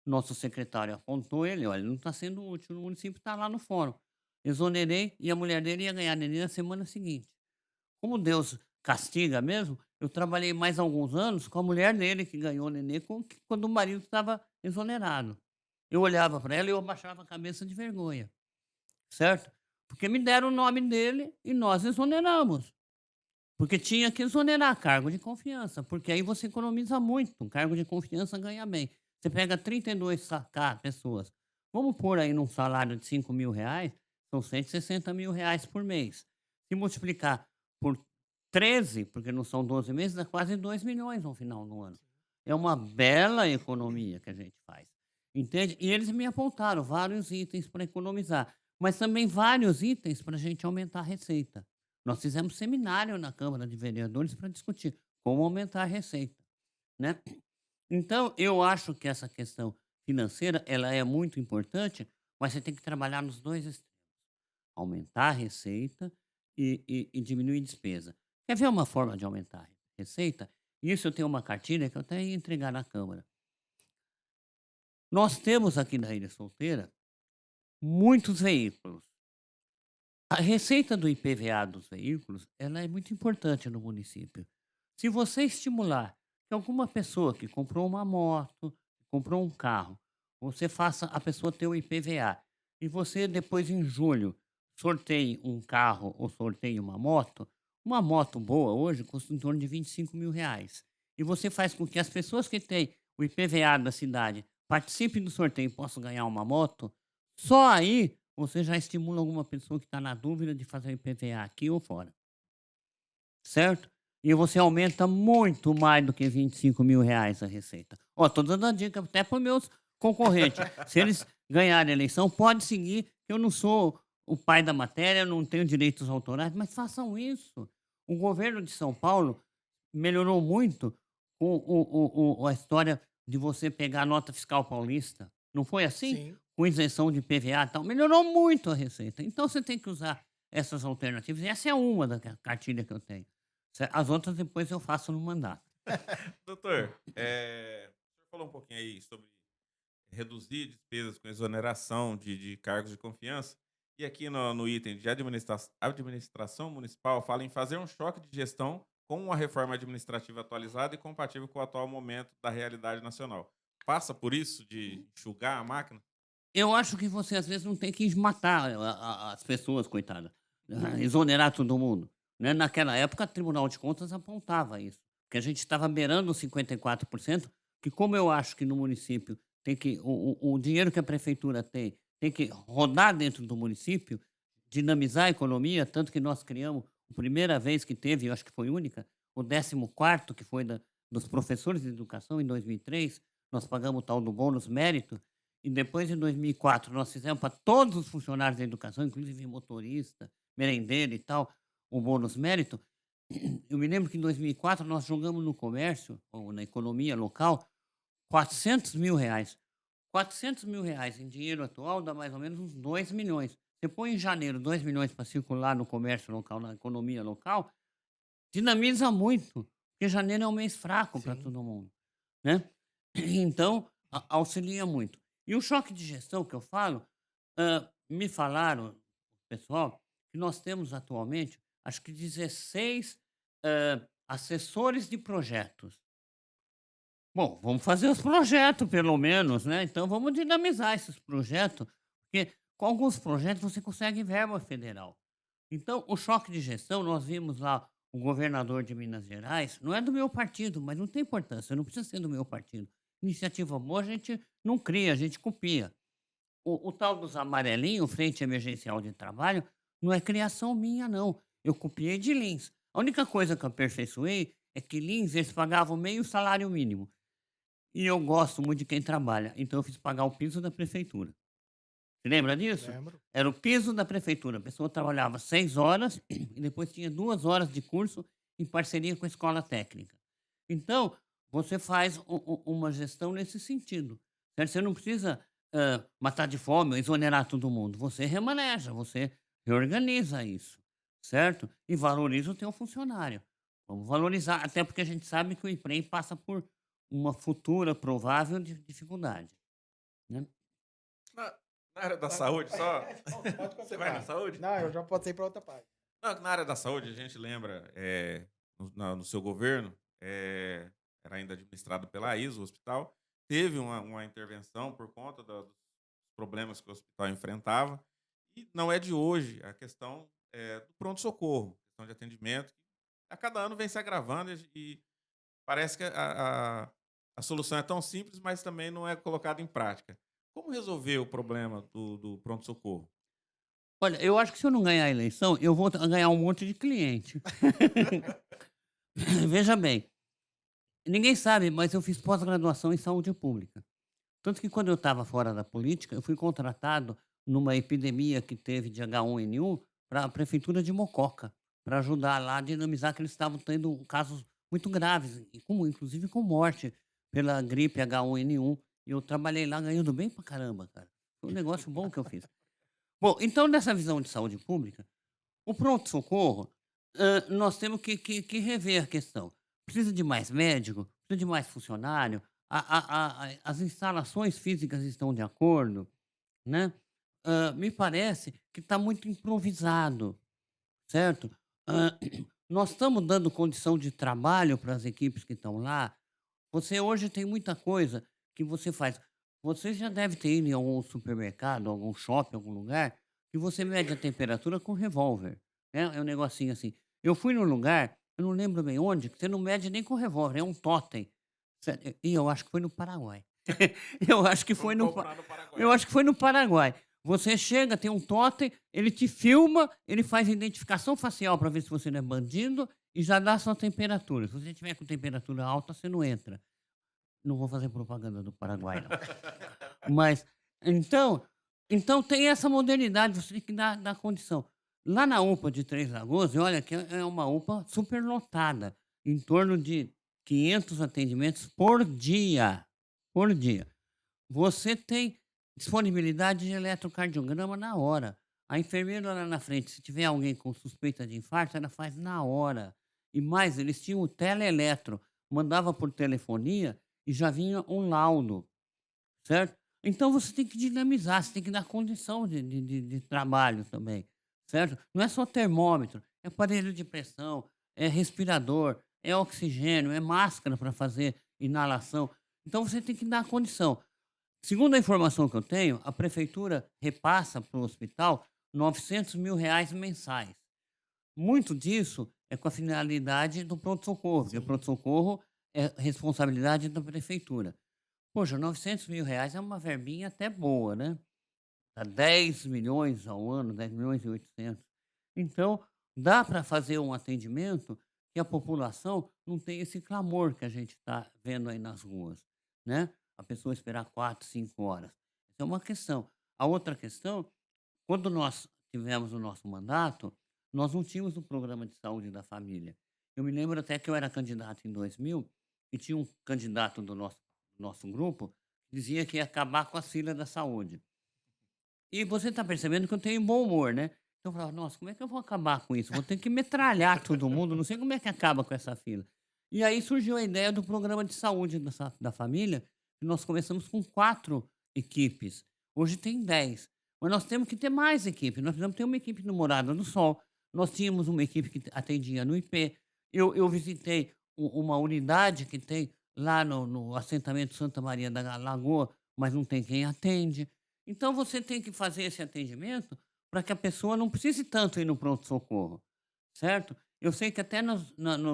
Nosso secretário apontou ele, olha, ele não está sendo útil, o município está lá no fórum. Exonerei e a mulher dele ia ganhar neném na semana seguinte. Como Deus castiga mesmo, eu trabalhei mais alguns anos com a mulher dele que ganhou neném quando o marido estava exonerado. Eu olhava para ela e eu abaixava a cabeça de vergonha, certo? Porque me deram o nome dele e nós exoneramos. Porque tinha que exonerar cargo de confiança, porque aí você economiza muito. Um cargo de confiança ganha bem. Você pega 32 pessoas. Vamos pôr aí num salário de 5 mil reais, são 160 mil reais por mês. Se multiplicar por 13, porque não são 12 meses, dá quase 2 milhões no final do ano. É uma bela economia que a gente faz. Entende? E eles me apontaram vários itens para economizar, mas também vários itens para a gente aumentar a receita. Nós fizemos seminário na Câmara de Vereadores para discutir como aumentar a receita, né? Então, eu acho que essa questão financeira, ela é muito importante, mas você tem que trabalhar nos dois extremos. Aumentar a receita e diminuir a despesa. Quer ver uma forma de aumentar a receita? Isso eu tenho uma cartilha que eu até ia entregar na Câmara. Nós temos aqui na Ilha Solteira muitos veículos. A receita do IPVA dos veículos, ela é muito importante no município. Se você estimular que alguma pessoa que comprou uma moto, comprou um carro, você faça a pessoa ter o IPVA e você depois em julho sorteie um carro ou sorteie uma moto boa hoje custa em torno de 25 mil reais. E você faz com que as pessoas que têm o IPVA da cidade participem do sorteio e possam ganhar uma moto, só aí você já estimula alguma pessoa que está na dúvida de fazer o IPVA aqui ou fora. Certo? E você aumenta muito mais do que 25 mil reais a receita. Ó, estou dando a dica até para os meus concorrentes. Se eles ganharem a eleição, pode seguir. Eu não sou o pai da matéria, não tenho direitos autorais, mas façam isso. O governo de São Paulo melhorou muito a história de você pegar a nota fiscal paulista. Não foi assim? Sim. Com isenção de PVA e tal. Melhorou muito a receita. Então você tem que usar essas alternativas. E essa é uma da cartilha que eu tenho. As outras depois eu faço no mandato. Doutor, o senhor falou um pouquinho aí sobre reduzir despesas com exoneração de cargos de confiança. E aqui no item de administração municipal, fala em fazer um choque de gestão com uma reforma administrativa atualizada e compatível com o atual momento da realidade nacional. Passa por isso de enxugar a máquina? Eu acho que você, às vezes, não tem que matar as pessoas, coitada, exonerar todo mundo, né. Naquela época, o Tribunal de Contas apontava isso, que a gente estava beirando os 54%, que como eu acho que no município tem que o dinheiro que a prefeitura tem que rodar dentro do município, dinamizar a economia, tanto que nós criamos, a primeira vez que teve, eu acho que foi única, o 14º, que foi dos professores de educação, em 2003, nós pagamos o tal do bônus mérito, e depois, em 2004, nós fizemos para todos os funcionários da educação, inclusive motorista, merendeiro e tal, o bônus mérito. Eu me lembro que em 2004 nós jogamos no comércio, ou na economia local, R$ 400.000. R$ 400.000 em dinheiro atual dá mais ou menos uns 2 milhões. Você põe em janeiro 2 milhões para circular no comércio local, na economia local, dinamiza muito, porque janeiro é um mês fraco para Sim. todo mundo, né? Então, auxilia muito. E o choque de gestão que eu falo, me falaram, pessoal, que nós temos atualmente, acho que 16 assessores de projetos. Bom, vamos fazer os projetos, pelo menos, né? Então, vamos dinamizar esses projetos, porque com alguns projetos você consegue verba federal. Então, o choque de gestão, nós vimos lá o governador de Minas Gerais, não é do meu partido, mas não tem importância, não precisa ser do meu partido. Iniciativa boa a gente não cria, a gente copia. O tal dos amarelinhos, Frente Emergencial de Trabalho, não é criação minha, não. Eu copiei de Lins. A única coisa que eu aperfeiçoei é que Lins, eles pagavam meio salário mínimo. E eu gosto muito de quem trabalha, então eu fiz pagar o piso da prefeitura. Você lembra disso? Lembro. Era o piso da prefeitura. A pessoa trabalhava 6 horas e depois tinha 2 horas de curso em parceria com a escola técnica. Então, você faz uma gestão nesse sentido. Certo? Você não precisa matar de fome ou exonerar todo mundo. Você remaneja, você reorganiza isso. Certo? E valoriza o teu funcionário. Vamos valorizar, até porque a gente sabe que o emprego passa por uma futura provável dificuldade. Né? Na, na área da saúde, só. Pode Você vai na continuar. saúde? Não, eu já passei para outra parte. Não, na área da saúde, a gente lembra, no seu governo, era ainda administrado pela ISO, o hospital, teve uma intervenção por conta dos problemas que o hospital enfrentava, e não é de hoje a questão do pronto-socorro, questão de atendimento, que a cada ano vem se agravando e parece que a solução é tão simples, mas também não é colocada em prática. Como resolver o problema do pronto-socorro? Olha, eu acho que se eu não ganhar a eleição, eu vou ganhar um monte de cliente. Veja bem, ninguém sabe, mas eu fiz pós-graduação em saúde pública. Tanto que quando eu estava fora da política, eu fui contratado numa epidemia que teve de H1N1 para a prefeitura de Mococa, para ajudar lá a dinamizar, que eles estavam tendo casos muito graves, inclusive com morte pela gripe H1N1. E eu trabalhei lá ganhando bem pra caramba, cara. Foi um negócio bom que eu fiz. Bom, então nessa visão de saúde pública, o pronto-socorro, nós temos que rever a questão. Precisa de mais médico, precisa de mais funcionário, as instalações físicas estão de acordo, né? Me parece que está muito improvisado, certo? Nós estamos dando condição de trabalho para as equipes que estão lá. Você hoje tem muita coisa que você faz. Você já deve ter ido em algum supermercado, algum shopping, algum lugar, que você mede a temperatura com revólver. Né? É um negocinho assim. Eu fui num lugar, eu não lembro bem onde, que você não mede nem com revólver, é um totem. E eu acho que foi no Paraguai. eu acho que foi Vamos no, comprar no Paraguai. eu acho que foi no Paraguai. Você chega, tem um totem, ele te filma, ele faz identificação facial para ver se você não é bandido e já dá a sua temperatura. Se você tiver com temperatura alta, você não entra. Não vou fazer propaganda do Paraguai, não. Mas, então tem essa modernidade, você tem que dar condição. Lá na UPA de Três Lagoas, olha que é uma UPA superlotada, em torno de 500 atendimentos por dia. Por dia. Você tem disponibilidade de eletrocardiograma na hora. A enfermeira lá na frente, se tiver alguém com suspeita de infarto, ela faz na hora. E mais, eles tinham o teleeletro, mandava por telefonia e já vinha um laudo, certo? Então você tem que dinamizar, você tem que dar condição de trabalho também, certo? Não é só termômetro, é aparelho de pressão, é respirador, é oxigênio, é máscara para fazer inalação. Então você tem que dar condição. Segundo a informação que eu tenho, a prefeitura repassa para o hospital R$ 900.000 mensais. Muito disso é com a finalidade do pronto-socorro, porque o Sim. pronto-socorro é responsabilidade da prefeitura. Poxa, R$ 900.000 é uma verbinha até boa, né? Dá 10 milhões ao ano, 10.800.000. Então, dá para fazer um atendimento que a população não tem esse clamor que a gente está vendo aí nas ruas, né? A pessoa esperar 4, 5 horas. Essa é uma questão. A outra questão, quando nós tivemos o nosso mandato, nós não tínhamos o programa de saúde da família. Eu me lembro até que eu era candidato em 2000 e tinha um candidato do nosso grupo que dizia que ia acabar com a fila da saúde. E você está percebendo que eu tenho bom humor, né? Então eu falava: "Nossa, como é que eu vou acabar com isso? Vou ter que metralhar todo mundo, não sei como é que acaba com essa fila". E aí surgiu a ideia do programa de saúde da família, e nós começamos com 4 equipes, hoje tem 10. Mas nós temos que ter mais equipe, nós precisamos ter uma equipe no Morada do Sol, nós tínhamos uma equipe que atendia no IP, eu visitei uma unidade que tem lá no assentamento Santa Maria da Lagoa, mas não tem quem atende. Então você tem que fazer esse atendimento para que a pessoa não precise tanto ir no pronto-socorro, certo? Eu sei que até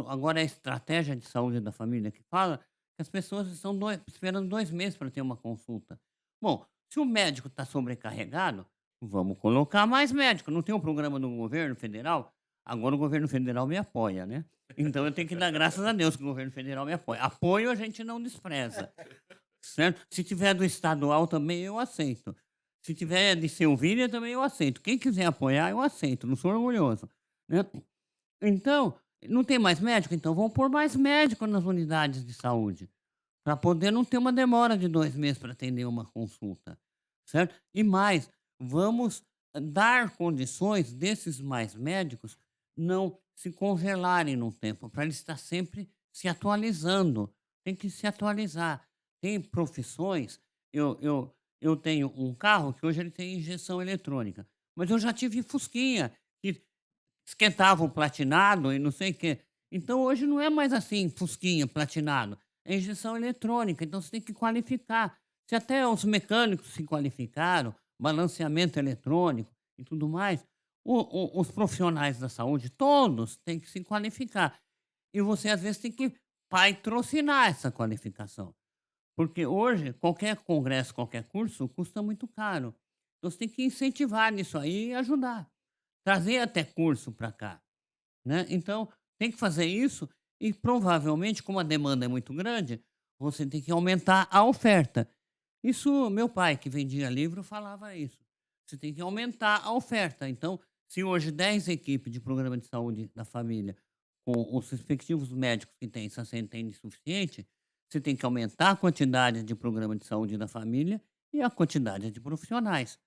agora é a estratégia de saúde da família que fala que as pessoas estão esperando 2 meses para ter uma consulta. Bom, se o médico está sobrecarregado, vamos colocar mais médico. Não tem um programa do governo federal? Agora o governo federal me apoia, né? Então eu tenho que dar graças a Deus que o governo federal me apoia. Apoio a gente não despreza, certo? Se tiver do estadual também eu aceito. Se tiver de Silvíria também eu aceito. Quem quiser apoiar, eu aceito. Não sou orgulhoso, né? Então, não tem mais médico? Então vamos pôr mais médico nas unidades de saúde, para poder não ter uma demora de 2 meses para atender uma consulta, certo? E mais, vamos dar condições desses mais médicos não se congelarem no tempo, para eles estar sempre se atualizando. Tem que se atualizar. Tem profissões, eu tenho um carro que hoje ele tem injeção eletrônica, mas eu já tive Fusquinha, que esquentava o platinado e não sei o quê. Então hoje não é mais assim, fusquinha, platinado, é injeção eletrônica, então você tem que qualificar. Se até os mecânicos se qualificaram, balanceamento eletrônico e tudo mais, os profissionais da saúde, todos têm que se qualificar. E você, às vezes, tem que patrocinar essa qualificação. Porque hoje, qualquer congresso, qualquer curso, custa muito caro. Então você tem que incentivar nisso aí e ajudar. Trazer até curso para cá, né. Então, tem que fazer isso e provavelmente, como a demanda é muito grande, você tem que aumentar a oferta. Isso meu pai, que vendia livro, falava isso. Você tem que aumentar a oferta. Então, se hoje 10 equipes de programa de saúde da família, com os respectivos médicos que tem, se você tem suficiente, você tem que aumentar a quantidade de programa de saúde da família e a quantidade de profissionais,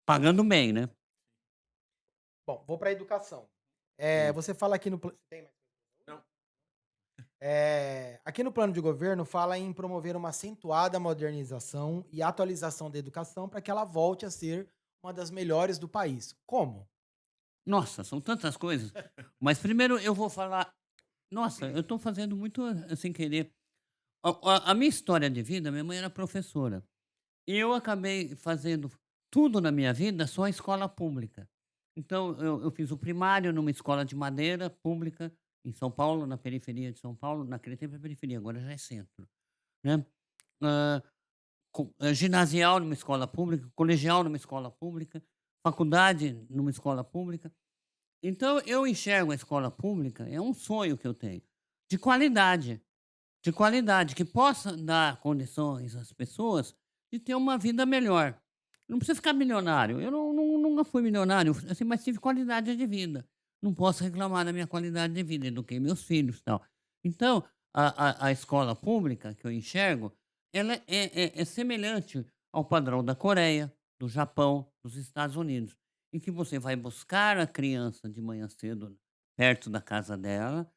pagando bem, né. Bom, vou para a educação. Hum. Você fala aqui no tem mais? Não. Aqui no plano de governo fala em promover uma acentuada modernização e atualização da educação para que ela volte a ser uma das melhores do país. Como? Nossa, são tantas coisas. Mas primeiro eu vou falar, nossa, eu estou fazendo muito, sem querer. A minha história de vida, minha mãe era professora. E eu acabei fazendo tudo na minha vida só escola pública. Então eu fiz o primário numa escola de madeira pública em São Paulo, na periferia de São Paulo. Naquele tempo é periferia, agora já é centro, né. Hã, ginasial numa escola pública, colegial numa escola pública, faculdade numa escola pública. Então eu enxergo a escola pública, é um sonho que eu tenho, de qualidade, de qualidade, que possa dar condições às pessoas de ter uma vida melhor. Não precisa ficar milionário, eu nunca fui milionário, assim, mas tive qualidade de vida. Não posso reclamar da minha qualidade de vida, eduquei meus filhos, e tal. Então, a escola pública que eu enxergo, ela é semelhante ao padrão da Coreia, do Japão, dos Estados Unidos, em que você vai buscar a criança de manhã cedo perto da casa dela,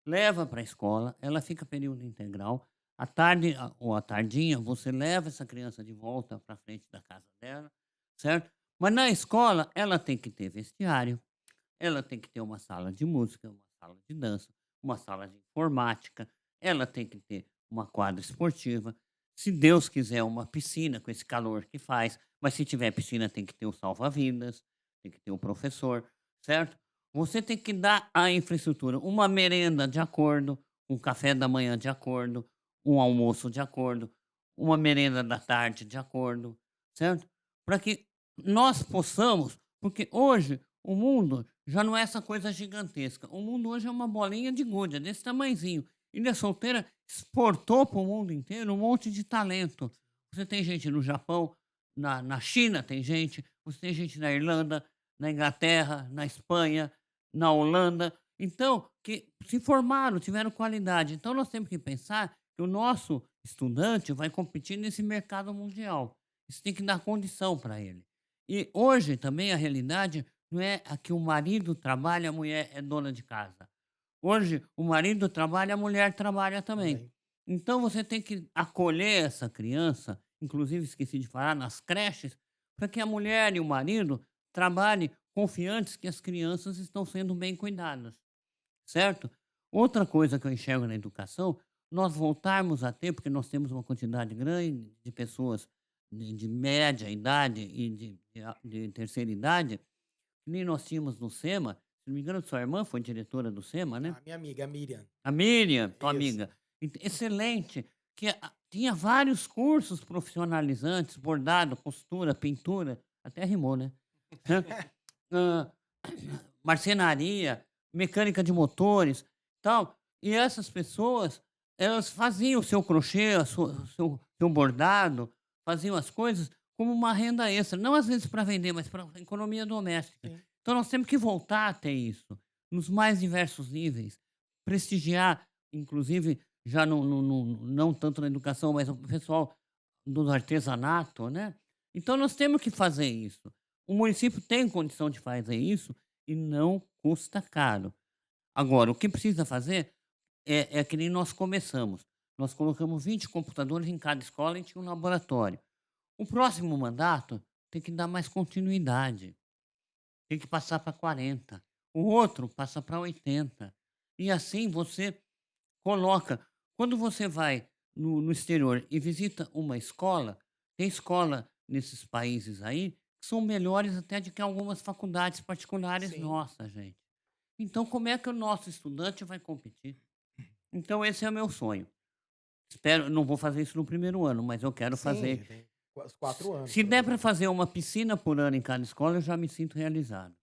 leva para a escola, ela fica período integral, à tarde ou à tardinha você leva essa criança de volta para frente da casa dela, certo? Mas na escola ela tem que ter vestiário, ela tem que ter uma sala de música, uma sala de dança, uma sala de informática, ela tem que ter uma quadra esportiva. Se Deus quiser, uma piscina com esse calor que faz, mas se tiver piscina, tem que ter o salva-vidas, tem que ter o professor, certo? Você tem que dar a infraestrutura, uma merenda de acordo, um café da manhã de acordo, um almoço de acordo, uma merenda da tarde de acordo, certo? Para que nós possamos, porque hoje o mundo já não é essa coisa gigantesca. O mundo hoje é uma bolinha de gude, é desse tamanhozinho. Ilha Solteira exportou para o mundo inteiro um monte de talento. Você tem gente no Japão, na China tem gente, você tem gente na Irlanda, na Inglaterra, na Espanha, na Holanda. Então, que se formaram, tiveram qualidade. Então, nós temos que pensar que o nosso estudante vai competir nesse mercado mundial. Isso tem que dar condição para ele. E hoje também a realidade não é a que o marido trabalha, a mulher é dona de casa. Hoje o marido trabalha, a mulher trabalha também. Também. Então você tem que acolher essa criança, inclusive esqueci de falar, nas creches, para que a mulher e o marido trabalhem confiantes que as crianças estão sendo bem cuidadas, certo? Outra coisa que eu enxergo na educação, nós voltarmos a ter, porque nós temos uma quantidade grande de pessoas de média idade e de terceira idade, que nem nós tínhamos no SEMA, se não me engano, sua irmã foi diretora do SEMA, né? A minha amiga, a Miriam. A Miriam, tua Isso. amiga. Excelente. Que tinha vários cursos profissionalizantes, bordado, costura, pintura, até rimou, né? Hã, marcenaria, mecânica de motores, tal. E essas pessoas, elas faziam o seu crochê, o seu bordado, faziam as coisas como uma renda extra, não às vezes para vender, mas para economia doméstica. Sim. Então nós temos que voltar a ter isso, nos mais diversos níveis, prestigiar, inclusive, já não tanto na educação, mas o pessoal do artesanato, né. Então nós temos que fazer isso. O município tem condição de fazer isso e não custa caro. Agora, o que precisa fazer é que nem nós começamos. Nós colocamos 20 computadores em cada escola e tinha um laboratório. O próximo mandato tem que dar mais continuidade, tem que passar para 40. O outro passa para 80. E assim você coloca. Quando você vai no exterior e visita uma escola, tem escola nesses países aí que são melhores até do que algumas faculdades particulares Sim. nossas, gente. Então, como é que o nosso estudante vai competir? Então, esse é o meu sonho. Espero, não vou fazer isso no primeiro ano, mas eu quero Sim, fazer. tem os 4 anos, Se der para provavelmente. fazer uma piscina por ano em cada escola, eu já me sinto realizado.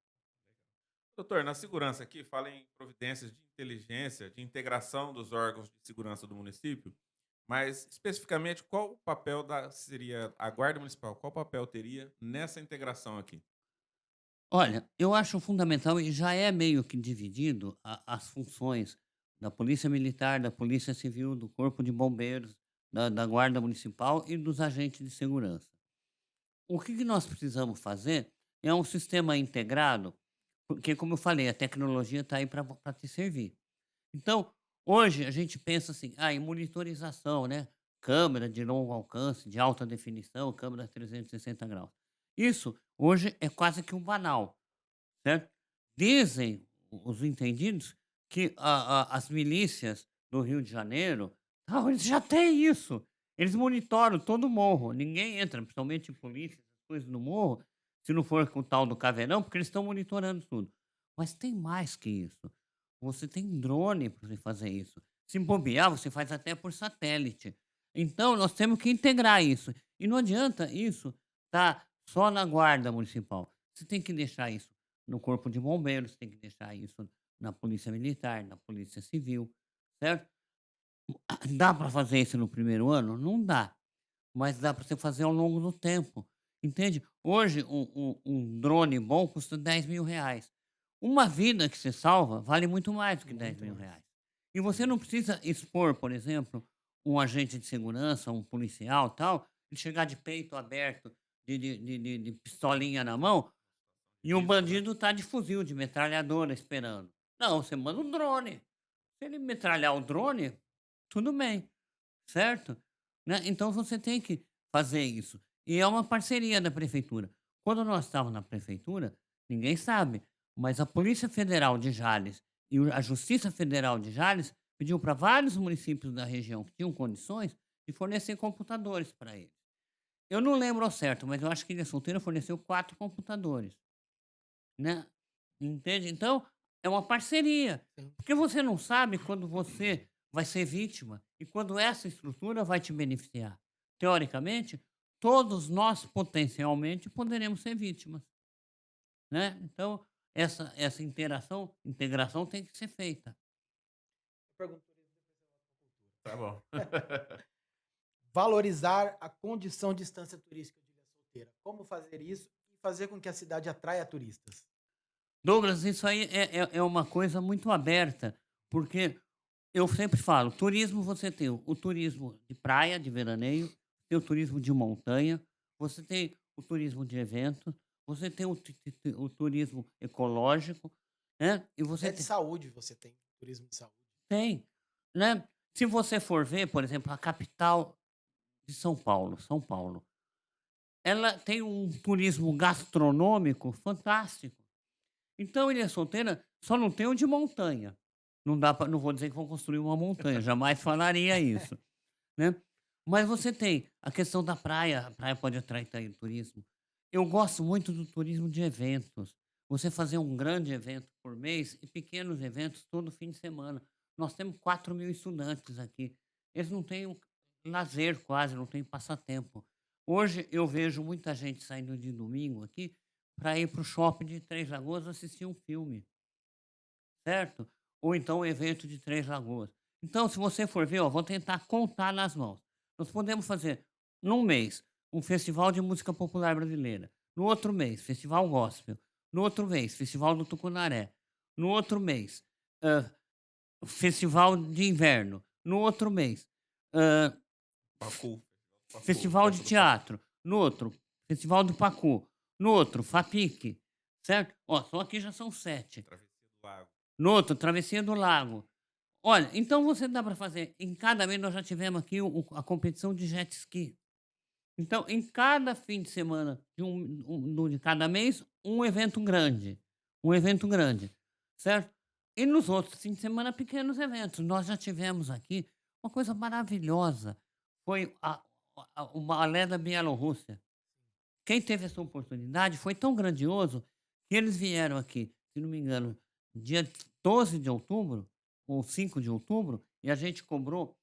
Doutor, na segurança aqui, fala em providências de inteligência, de integração dos órgãos de segurança do município, mas especificamente qual o papel seria a Guarda Municipal, qual papel teria nessa integração aqui? Olha, eu acho fundamental e já é meio que dividido as funções da Polícia Militar, da Polícia Civil, do Corpo de Bombeiros, da Guarda Municipal e dos agentes de segurança. O que nós precisamos fazer é um sistema integrado, porque, como eu falei, a tecnologia está aí para te servir. Então, hoje a gente pensa assim, em monitorização, né? Câmera de longo alcance, de alta definição, câmera 360 graus. Isso hoje é quase que um banal, certo? Dizem os entendidos que as milícias do Rio de Janeiro, eles já têm isso. Eles monitoram todo o morro. Ninguém entra, principalmente polícia, essas coisas no morro, se não for com o tal do caveirão, porque eles estão monitorando tudo. Mas tem mais que isso. Você tem drone para você fazer isso. Se bobear, você faz até por satélite. Então, nós temos que integrar isso. E não adianta isso tá só na guarda municipal. Você tem que deixar isso no corpo de bombeiros, tem que deixar isso na polícia militar, na polícia civil, certo? Dá para fazer isso no primeiro ano? Não dá, mas dá para você fazer ao longo do tempo, entende? Hoje, um drone bom custa R$ 10.000. Uma vida que você salva vale muito mais do que dez Muito mil mais. reais. E você não precisa expor, por exemplo, um agente de segurança, um policial, tal, e chegar de peito aberto, de pistolinha na mão, e o Risco, né? bandido tá de fuzil, de metralhadora esperando. Não, você manda um drone. Se ele metralhar o drone, tudo bem, certo? Né? Então você tem que fazer isso. E é uma parceria da prefeitura. Quando nós estávamos na prefeitura, ninguém sabe, mas a Polícia Federal de Jales e a Justiça Federal de Jales pediu para vários municípios da região que tinham condições de fornecer computadores para eles. Eu não lembro ao certo, mas eu acho que Ilha Solteira forneceu 4 computadores, né? Entende? Então, é uma parceria. Sim. Porque você não sabe quando você vai ser vítima e quando essa estrutura vai te beneficiar. Teoricamente, todos nós potencialmente poderemos ser vítimas, né? Então, essa integração tem que ser feita. Pergunta- Tá bom. Valorizar a condição de estância turística de Ilha Solteira. Como fazer isso e fazer com que a cidade atraia turistas? Douglas, isso aí é uma coisa muito aberta, porque eu sempre falo, turismo você tem o turismo de praia, de veraneio, tem o turismo de montanha, você tem o turismo de evento, você tem o turismo ecológico, né? E você Até de saúde você tem, turismo de saúde. tem, né? Se você for ver, por exemplo, a capital de São Paulo, ela tem um turismo gastronômico fantástico. Então, Ilha Solteira só não tem o de montanha. Não vou dizer que vão construir uma montanha, jamais falaria isso, né. Mas você tem a questão da praia, a praia pode atrair turismo. Eu gosto muito do turismo de eventos. Você fazer um grande evento por mês e pequenos eventos todo fim de semana. Nós temos 4.000 estudantes aqui. Eles não têm lazer quase, não têm passatempo. Hoje eu vejo muita gente saindo de domingo aqui para ir para o shopping de Três Lagoas assistir um filme, certo? Ou então o evento de Três Lagoas. Então, se você for ver, ó, vou tentar contar nas mãos. Nós podemos fazer, num mês, um festival de música popular brasileira. No outro mês, festival gospel. No outro mês, festival do Tucunaré. No outro mês, hã, festival de inverno. No outro mês, hã, Pacu. Pacu, festival de festa do Pacu. teatro. No outro, festival do Pacu. No outro, FAPIC, certo? Ó, só aqui já são 7. Travessia do Lago. No outro, Travessia do Lago. Olha, então você dá para fazer em cada mês nós já tivemos aqui a competição de jet ski. Então, em cada fim de semana de cada mês, um evento grande, certo? E nos outros fins de semana, pequenos eventos. Nós já tivemos aqui uma coisa maravilhosa, foi o balé da Bielorrússia. Quem teve essa oportunidade foi tão grandioso que eles vieram aqui, se não me engano, dia 12 de outubro ou 5 de outubro, e a gente cobrou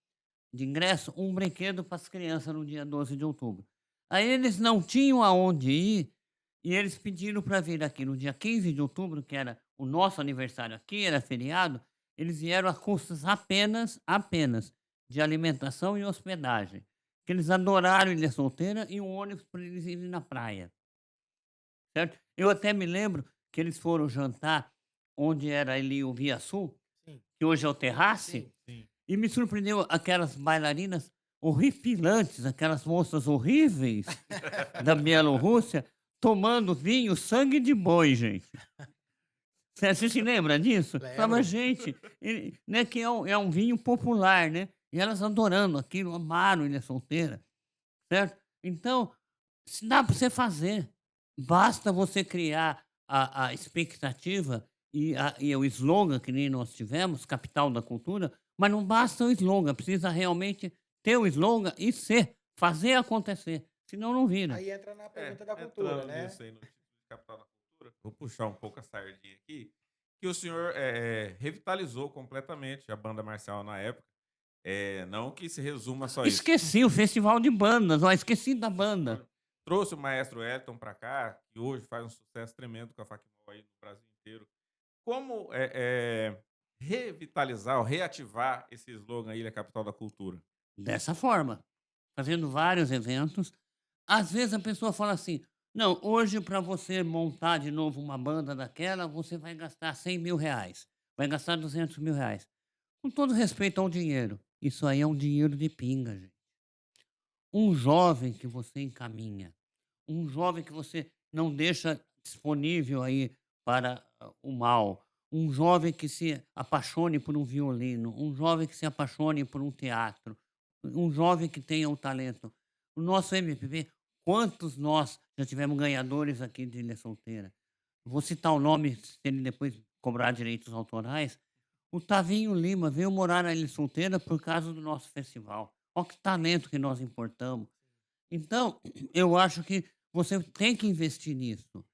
de ingresso um brinquedo para as crianças no dia 12 de outubro. Aí eles não tinham aonde ir e eles pediram para vir aqui no dia 15 de outubro, que era o nosso aniversário aqui, era feriado, eles vieram a custas apenas de alimentação e hospedagem. Que eles adoraram Ilha Solteira e um ônibus para eles irem na praia, certo? Eu até me lembro que eles foram jantar onde era ali o Via Sul, Sim, que hoje é o Terrace, sim. Sim. e me surpreendeu aquelas bailarinas horripilantes, aquelas moças horríveis da Bielorrússia, tomando vinho sangue de boi, gente. Você se lembra disso? Falava, Lembro. gente, né, que é um vinho popular, né? E elas adorando aquilo, amaram Ilha Solteira, certo? Então, se dá para você fazer. Basta você criar a expectativa e o slogan que nem nós tivemos, capital da cultura, mas não basta o slogan, precisa realmente ter o slogan e fazer acontecer, senão não vira. Aí entra na É, pergunta da cultura, entrando né? nisso aí no título de Capital da Cultura, vou puxar um pouco a sardinha aqui, que o senhor revitalizou completamente a banda marcial na época. Não que se resuma só isso. Esqueci o festival de bandas, ó, esqueci da banda. Trouxe o maestro Elton para cá, que hoje faz um sucesso tremendo com a Facmol aí no Brasil inteiro. Como revitalizar ou reativar esse slogan Ilha Capital da Cultura? Dessa forma, fazendo vários eventos. Às vezes a pessoa fala assim: não, hoje para você montar de novo uma banda daquela, você vai gastar R$ 100.000, vai gastar R$ 200.000. Com todo respeito ao dinheiro, isso aí é um dinheiro de pinga, gente. Um jovem que você encaminha, um jovem que você não deixa disponível aí para o mal, um jovem que se apaixone por um violino, um jovem que se apaixone por um teatro, um jovem que tenha um talento. O nosso MPB, quantos nós já tivemos ganhadores aqui de Ilha Solteira? Vou citar o nome, se ele depois cobrar direitos autorais. O Tavinho Lima veio morar na Ilha Solteira por causa do nosso festival. Olha que talento que nós importamos. Então, eu acho que você tem que investir nisso,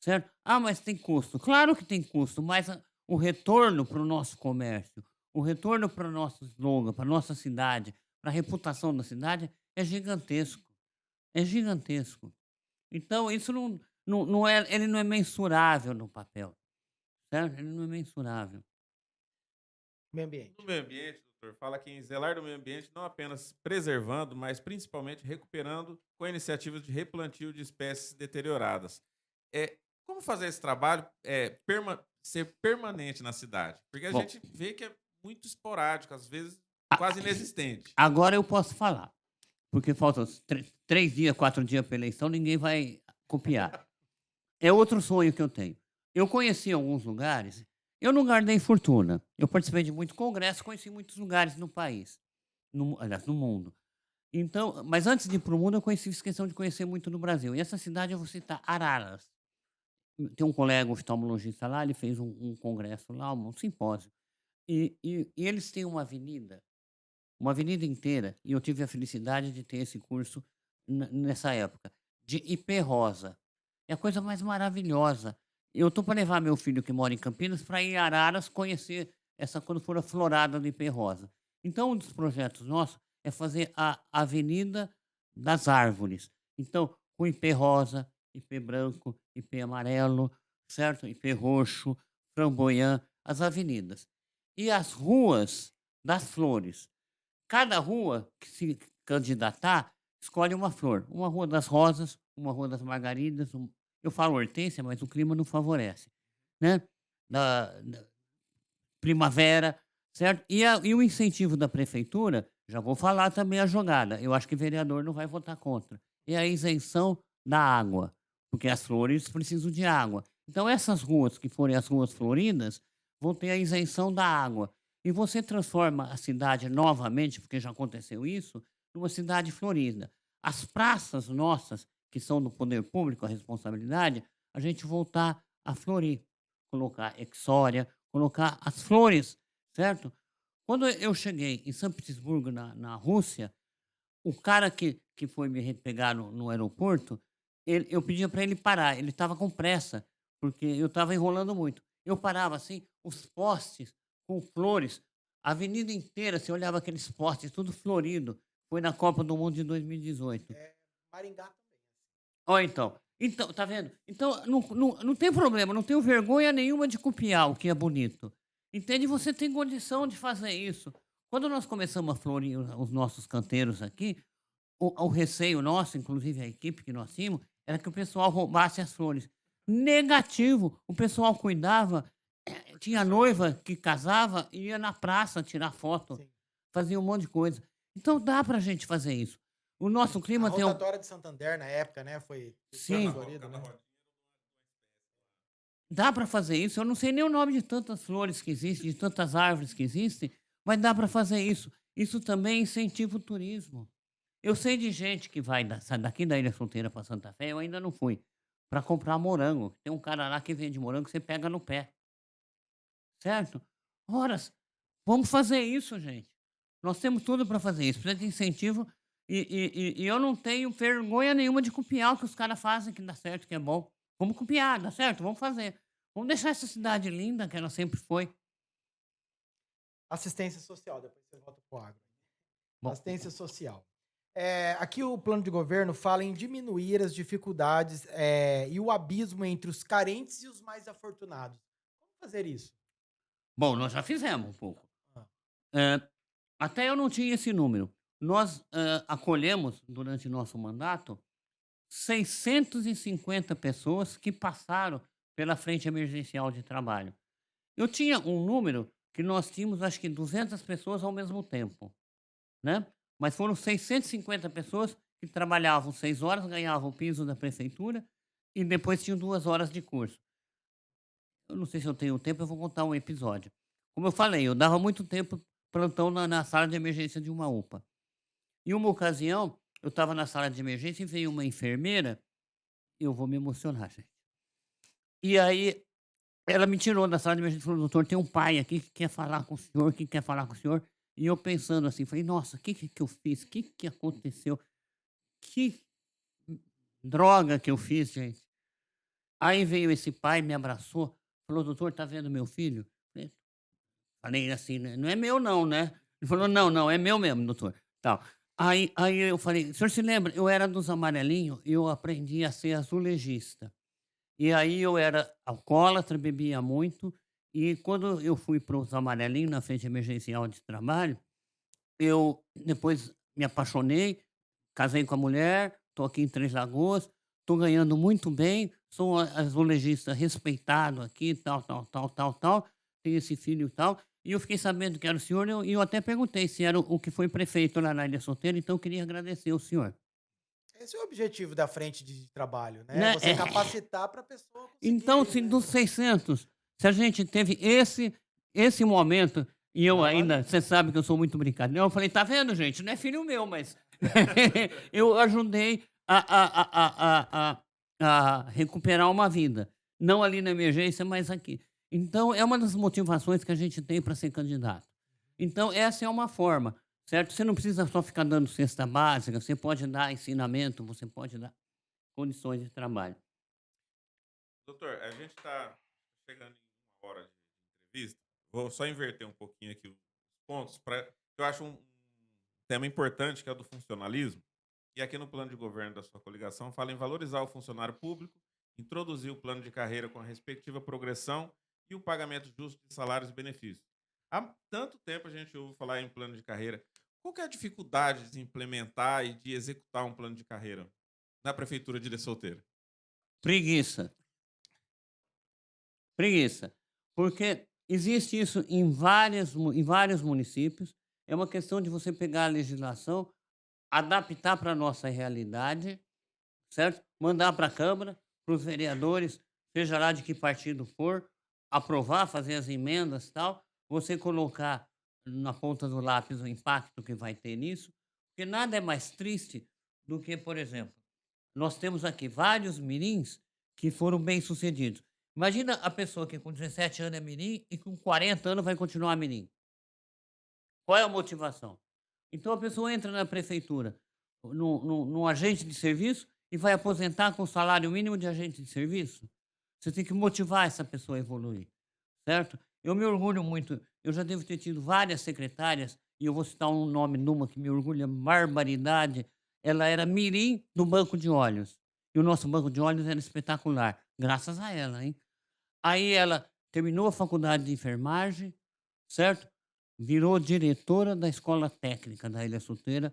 certo? Ah, mas tem custo. Claro que tem custo, mas o retorno para o nosso comércio, o retorno para o nosso slogan, para a nossa cidade, para a reputação da cidade é gigantesco. É gigantesco. Então, isso não é, ele não é mensurável no papel, certo? Ele não é mensurável. Meio No ambiente. meio ambiente, doutor, fala que em zelar do meio ambiente não apenas preservando, mas principalmente recuperando com iniciativas de replantio de espécies deterioradas. Como fazer esse trabalho ser permanente na cidade? Porque a Bom, gente vê que é muito esporádico, às vezes a- quase inexistente. agora eu posso falar, porque faltam 3 dias, 4 dias para eleição, ninguém vai copiar. É outro sonho que eu tenho. Eu conheci alguns lugares, eu não guardei fortuna. Eu participei de muito congresso, conheci muitos lugares no país, aliás, no mundo. Então, mas antes de ir para o mundo, eu fiz questão de conhecer muito no Brasil. E essa cidade eu vou citar Araras. Tem um colega oftalmologista lá, ele fez um congresso lá, um simpósio. E eles têm uma avenida inteira, e eu tive a felicidade de ter esse curso nessa época, de IP rosa. É a coisa mais maravilhosa. Eu tô para levar meu filho que mora em Campinas para ir em Araras conhecer essa quando for a florada do IP rosa. Então, um dos projetos nossos é fazer a Avenida das Árvores. Então, com IP rosa, IP branco, IP amarelo, certo? IP roxo, flamboyant, as avenidas. E as ruas das flores. Cada rua que se candidatar, escolhe uma flor. Uma rua das rosas, uma rua das margaridas, eu falo hortênsia, mas o clima não favorece, né, da primavera, certo? E o incentivo da prefeitura, já vou falar também a jogada, eu acho que vereador não vai votar contra, é a isenção da água, porque as flores precisam de água. Então essas ruas que forem as ruas floridas, vão ter a isenção da água. E você transforma a cidade novamente, porque já aconteceu isso, numa cidade florida. As praças nossas, que são do poder público, a responsabilidade, a gente voltar a florir, colocar exória, colocar as flores, certo? Quando eu cheguei em São Petersburgo, na Rússia, o cara que foi me pegar no aeroporto, eu pedia para ele parar, ele estava com pressa, porque eu estava enrolando muito. Eu parava assim, os postes com flores, a avenida inteira, você olhava aqueles postes, tudo florido. Foi na Copa do Mundo de 2018. É, Maringá também. Ó, então, tá vendo? Então, não tem problema, não tenho vergonha nenhuma de copiar o que é bonito. Entende? Você tem condição de fazer isso. Quando nós começamos a florir os nossos canteiros aqui, o receio nosso, inclusive a equipe que nós tínhamos, era que o pessoal roubasse as flores. Negativo, o pessoal cuidava, tinha noiva que casava e ia na praça tirar foto, Sim. fazia um monte de coisa. Então dá pra gente fazer isso. O nosso A clima tem um. rotatória de Santander na época, né, foi Sim. florido, né? Dá para fazer isso. Eu não sei nem o nome de tantas flores que existem, de tantas árvores que existem, mas dá para fazer isso. Isso também incentiva o turismo. Eu sei de gente que sai daqui da Ilha Solteira para Santa Fé, eu ainda não fui, para comprar morango. Tem um cara lá que vende morango que você pega no pé, certo? Horas, vamos fazer isso, gente. Nós temos tudo para fazer isso. Precisa de incentivo e eu não tenho vergonha nenhuma de copiar o que os caras fazem, que dá certo, que é bom. Vamos copiar, dá certo? Vamos fazer. Vamos deixar essa cidade linda, que ela sempre foi. Assistência social, depois você volta pro agro. Bom, Assistência social. Aqui o plano de governo fala em diminuir as dificuldades e o abismo entre os carentes e os mais afortunados. Como fazer isso? bom, nós já fizemos um pouco. Ah, Eh, Até eu não tinha esse número. Nós acolhemos, durante nosso mandato, 650 pessoas que passaram pela frente emergencial de trabalho. Eu tinha um número que nós tínhamos, acho que 200 pessoas ao mesmo tempo, né? Mas foram 650 pessoas que trabalhavam 6 horas, ganhavam o piso da prefeitura e depois tinham 2 horas de curso. Eu não sei se eu tenho tempo, eu vou contar um episódio. Como eu falei, eu dava muito tempo plantão na sala de emergência de uma UPA. Em uma ocasião, eu estava na sala de emergência e veio uma enfermeira, eu vou me emocionar, gente. E aí ela me tirou da sala de emergência e falou: doutor, tem um pai aqui que quer falar com o senhor, que quer falar com o senhor. E eu pensando assim, falei: nossa, o que eu fiz? O que aconteceu? Que droga que eu fiz, gente. Aí veio esse pai, me abraçou, falou: doutor, tá vendo meu filho? Falei assim, né, não é meu não, né? Ele falou: "Não, não, é meu mesmo, doutor", tal. Aí eu falei: "O senhor se lembra, eu era dos amarelinhos e eu aprendi a ser azulejista. E aí eu era alcoólatra, bebia muito, e quando eu fui para os amarelinhos, na frente emergencial de trabalho, eu depois me apaixonei, casei com a mulher, tô aqui em Três Lagoas, tô ganhando muito bem, sou azulejista respeitado aqui, tal, tal, tal, tal, tal, tenho esse filho e tal". E eu fiquei sabendo que era o senhor, e eu até perguntei se era o que foi prefeito lá na Ilha Solteira, então eu queria agradecer o senhor. Esse é o objetivo da frente de trabalho, né? Né? Você capacitar para a pessoa Então, conseguir, se né? dos 600, se a gente teve esse momento, e eu ainda, Maravilha. você sabe que eu sou muito brincadeira, eu falei: "Tá vendo, gente, não é filho meu, mas eu ajudei a recuperar uma vida, não ali na emergência, mas aqui". Então é uma das motivações que a gente tem para ser candidato. Então essa é uma forma, certo? Você não precisa só ficar dando cesta básica, você pode dar ensinamento, você pode dar condições de trabalho. Doutor, a gente está chegando em 1 hora de entrevista. Vou só inverter um pouquinho aqui os pontos. Eu acho um tema importante, que é o do funcionalismo. E aqui no plano de governo da sua coligação fala em valorizar o funcionário público, introduzir o plano de carreira com a respectiva progressão e o pagamento justo de salários e benefícios. Há tanto tempo a gente ouve falar em plano de carreira. Qual que é a dificuldade de implementar e de executar um plano de carreira na Prefeitura de Ilha Solteira? Preguiça. Preguiça. Porque existe isso em vários municípios. É uma questão de você pegar a legislação, adaptar para a nossa realidade, certo? Mandar para a Câmara, para os vereadores, seja lá de que partido for, aprovar, fazer as emendas e tal, você colocar na ponta do lápis o impacto que vai ter nisso, porque nada é mais triste do que, por exemplo, nós temos aqui vários mirins que foram bem-sucedidos. Imagina a pessoa que com 17 anos é mirim e com 40 anos vai continuar mirim. Qual é a motivação? Então a pessoa entra na prefeitura, num agente de serviço e vai aposentar com salário mínimo de agente de serviço? Você tem que motivar essa pessoa a evoluir, certo? Eu me orgulho muito, eu já devo ter tido várias secretárias, e eu vou citar um nome numa que me orgulha barbaridade. Ela era mirim do banco de olhos. E o nosso banco de olhos era espetacular, graças a ela, hein? Aí ela terminou a faculdade de enfermagem, certo? Virou diretora da escola técnica da Ilha Solteira.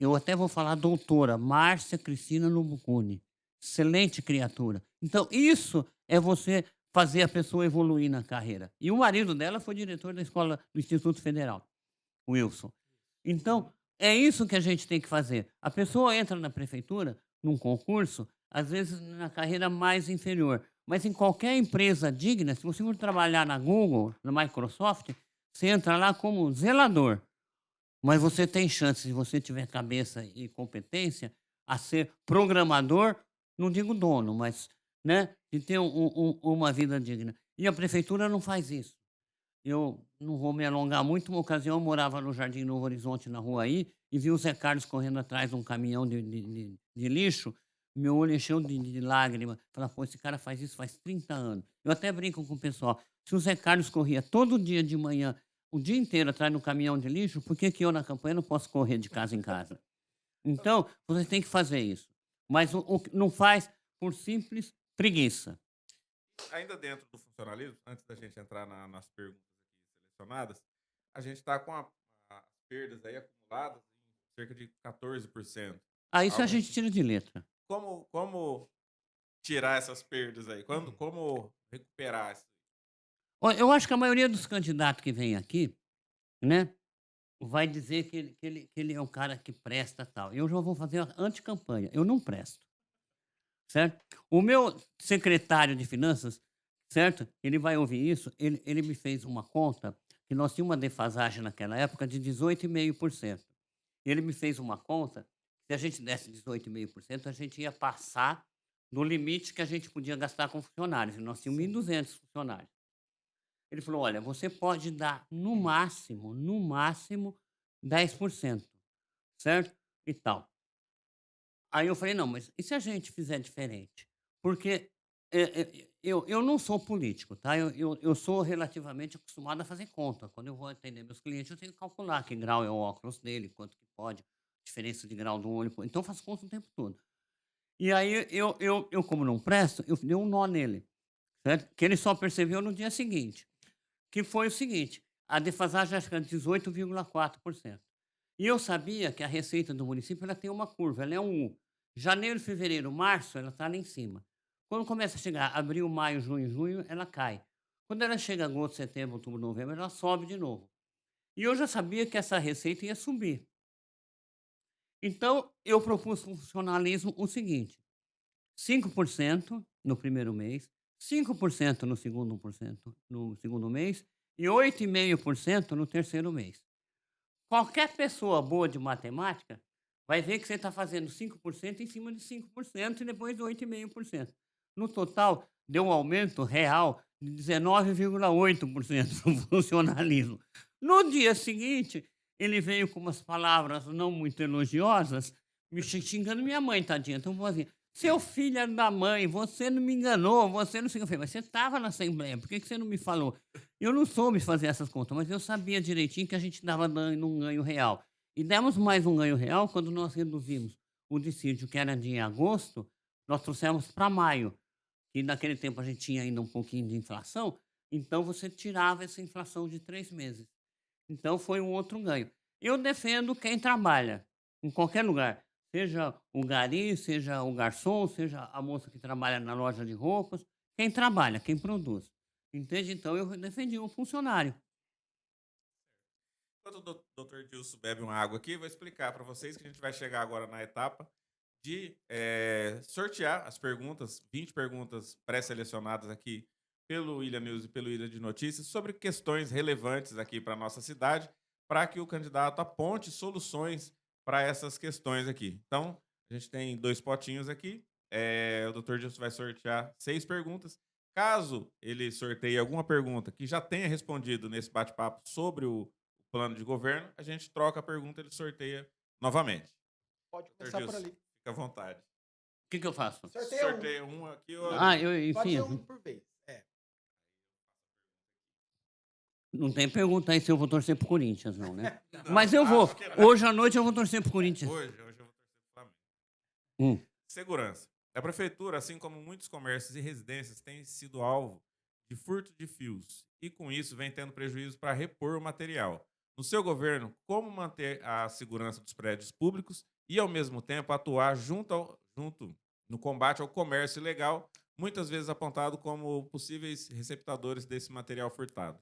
Eu até vou falar doutora, Márcia Cristina Lobucuni. Excelente criatura. Então, isso é você fazer a pessoa evoluir na carreira. E o marido dela foi diretor da escola do Instituto Federal, o Wilson. Então, é isso que a gente tem que fazer. A pessoa entra na prefeitura, num concurso, às vezes na carreira mais inferior. Mas em qualquer empresa digna, se você for trabalhar na Google, na Microsoft, você entra lá como zelador. Mas você tem chance, se você tiver cabeça e competência, a ser programador, não digo dono, mas, né, de ter uma vida digna. E a prefeitura não faz isso. Eu não vou me alongar muito, uma ocasião eu morava no Jardim Novo Horizonte, na rua aí, e vi o Zé Carlos correndo atrás de um caminhão de lixo, meu olho encheu de lágrima. Falei: "Pô, esse cara faz isso faz 30 anos". Eu até brinco com o pessoal, se o Zé Carlos corria todo dia de manhã, o dia inteiro atrás de um caminhão de lixo, por que que eu na campanha não posso correr de casa em casa? Então, você tem que fazer isso, mas não faz por simples preguiça. Ainda dentro do funcionalismo, antes da gente entrar nas perguntas aqui selecionadas, a gente está com as perdas aí acumuladas em cerca de 14%. Ah, isso a Algo gente assim. tira de letra. Como tirar essas perdas aí? Como recuperar isso? Ó, eu acho que a maioria dos candidatos que vem aqui, né, vai dizer que ele é um cara que presta, tal. Eu já vou fazer a anticampanha, eu não presto, certo? O meu secretário de finanças, certo, ele vai ouvir isso, ele me fez uma conta que nós tínhamos uma defasagem naquela época de 18,5%. Ele me fez uma conta, se a gente desse 18,5%, a gente ia passar do limite que a gente podia gastar com funcionários, e nós tínhamos Sim. 1.200 funcionários. Ele falou: "Olha, você pode dar no máximo 10%, certo? E tal". Aí eu falei: "Não, mas e se a gente fizer diferente?" Porque, eu não sou político, tá? Eu sou relativamente acostumado a fazer conta. Quando eu vou atender meus clientes, eu tenho que calcular que grau é o óculos dele, quanto que pode, diferença de grau do olho, então eu faço conta o tempo todo. E aí eu como não presto, eu dei um nó nele, certo? Que ele só percebeu no dia seguinte. Que foi o seguinte, a defasagem acho que era 18,4%. E eu sabia que a receita do município ela tem uma curva, ela é um U. Janeiro, fevereiro, março, ela está lá em cima. Quando começa a chegar abril, maio, junho, ela cai. Quando ela chega a agosto, setembro, outubro, novembro, ela sobe de novo. E eu já sabia que essa receita ia subir. Então, eu propus para o funcionalismo o seguinte: 5% no primeiro mês, 5% no segundo mês e 8,5% no terceiro mês. Qualquer pessoa boa de matemática vai ver que você está fazendo 5% em cima de 5% e depois 8,5%. No total, deu um aumento real de 19,8% no funcionalismo. No dia seguinte, ele veio com umas palavras não muito elogiosas, me xingando minha mãe, tadinha. Então, falou assim: "Seu filho é da mãe, você não me enganou, você não sei o que". Eu falei: "Mas você estava na Assembleia, por que que você não me falou?" Eu não soube fazer essas contas, mas eu sabia direitinho que a gente estava dando um ganho real. E demos mais um ganho real quando nós reduzimos o dissídio, que era de agosto, nós trouxemos para maio, que naquele tempo a gente tinha ainda um pouquinho de inflação, então você tirava essa inflação de 3 meses. Então foi um outro ganho. Eu defendo quem trabalha, em qualquer lugar, seja o gari, seja o garçom, seja a moça que trabalha na loja de roupas, quem trabalha, quem produz. Entende? Então eu defendi um funcionário. Enquanto o Dr. Dilson bebe uma água aqui, vou explicar para vocês que a gente vai chegar agora na etapa de sortear as perguntas, 20 perguntas pré-selecionadas aqui pelo Ilha News e pelo Ilha de Notícias sobre questões relevantes aqui para a nossa cidade, para que o candidato aponte soluções para essas questões aqui. Então, a gente tem 2 potinhos aqui. O Dr. Dilson vai sortear 6 perguntas. Caso ele sorteie alguma pergunta que já tenha respondido nesse bate-papo sobre o plano de governo, a gente troca a pergunta e ele sorteia novamente. Pode Dr. começar por Dilson, ali. fica à vontade. O que que eu faço? Sorteia um. Sorteia um aqui ou Ah, ali. Pode enfim, ser um por vez. não tem pergunta aí se eu vou torcer pro Corinthians não, né. Não, Mas eu vou. acho que não. Hoje à noite eu vou torcer pro Corinthians. Hoje eu vou torcer pro Flamengo. Hum. Segurança. A prefeitura, assim como muitos comércios e residências, tem sido alvo de furto de fios e, com isso, vem tendo prejuízo para repor o material. No seu governo, como manter a segurança dos prédios públicos e, ao mesmo tempo, atuar junto no combate ao comércio ilegal, muitas vezes apontado como possíveis receptadores desse material furtado?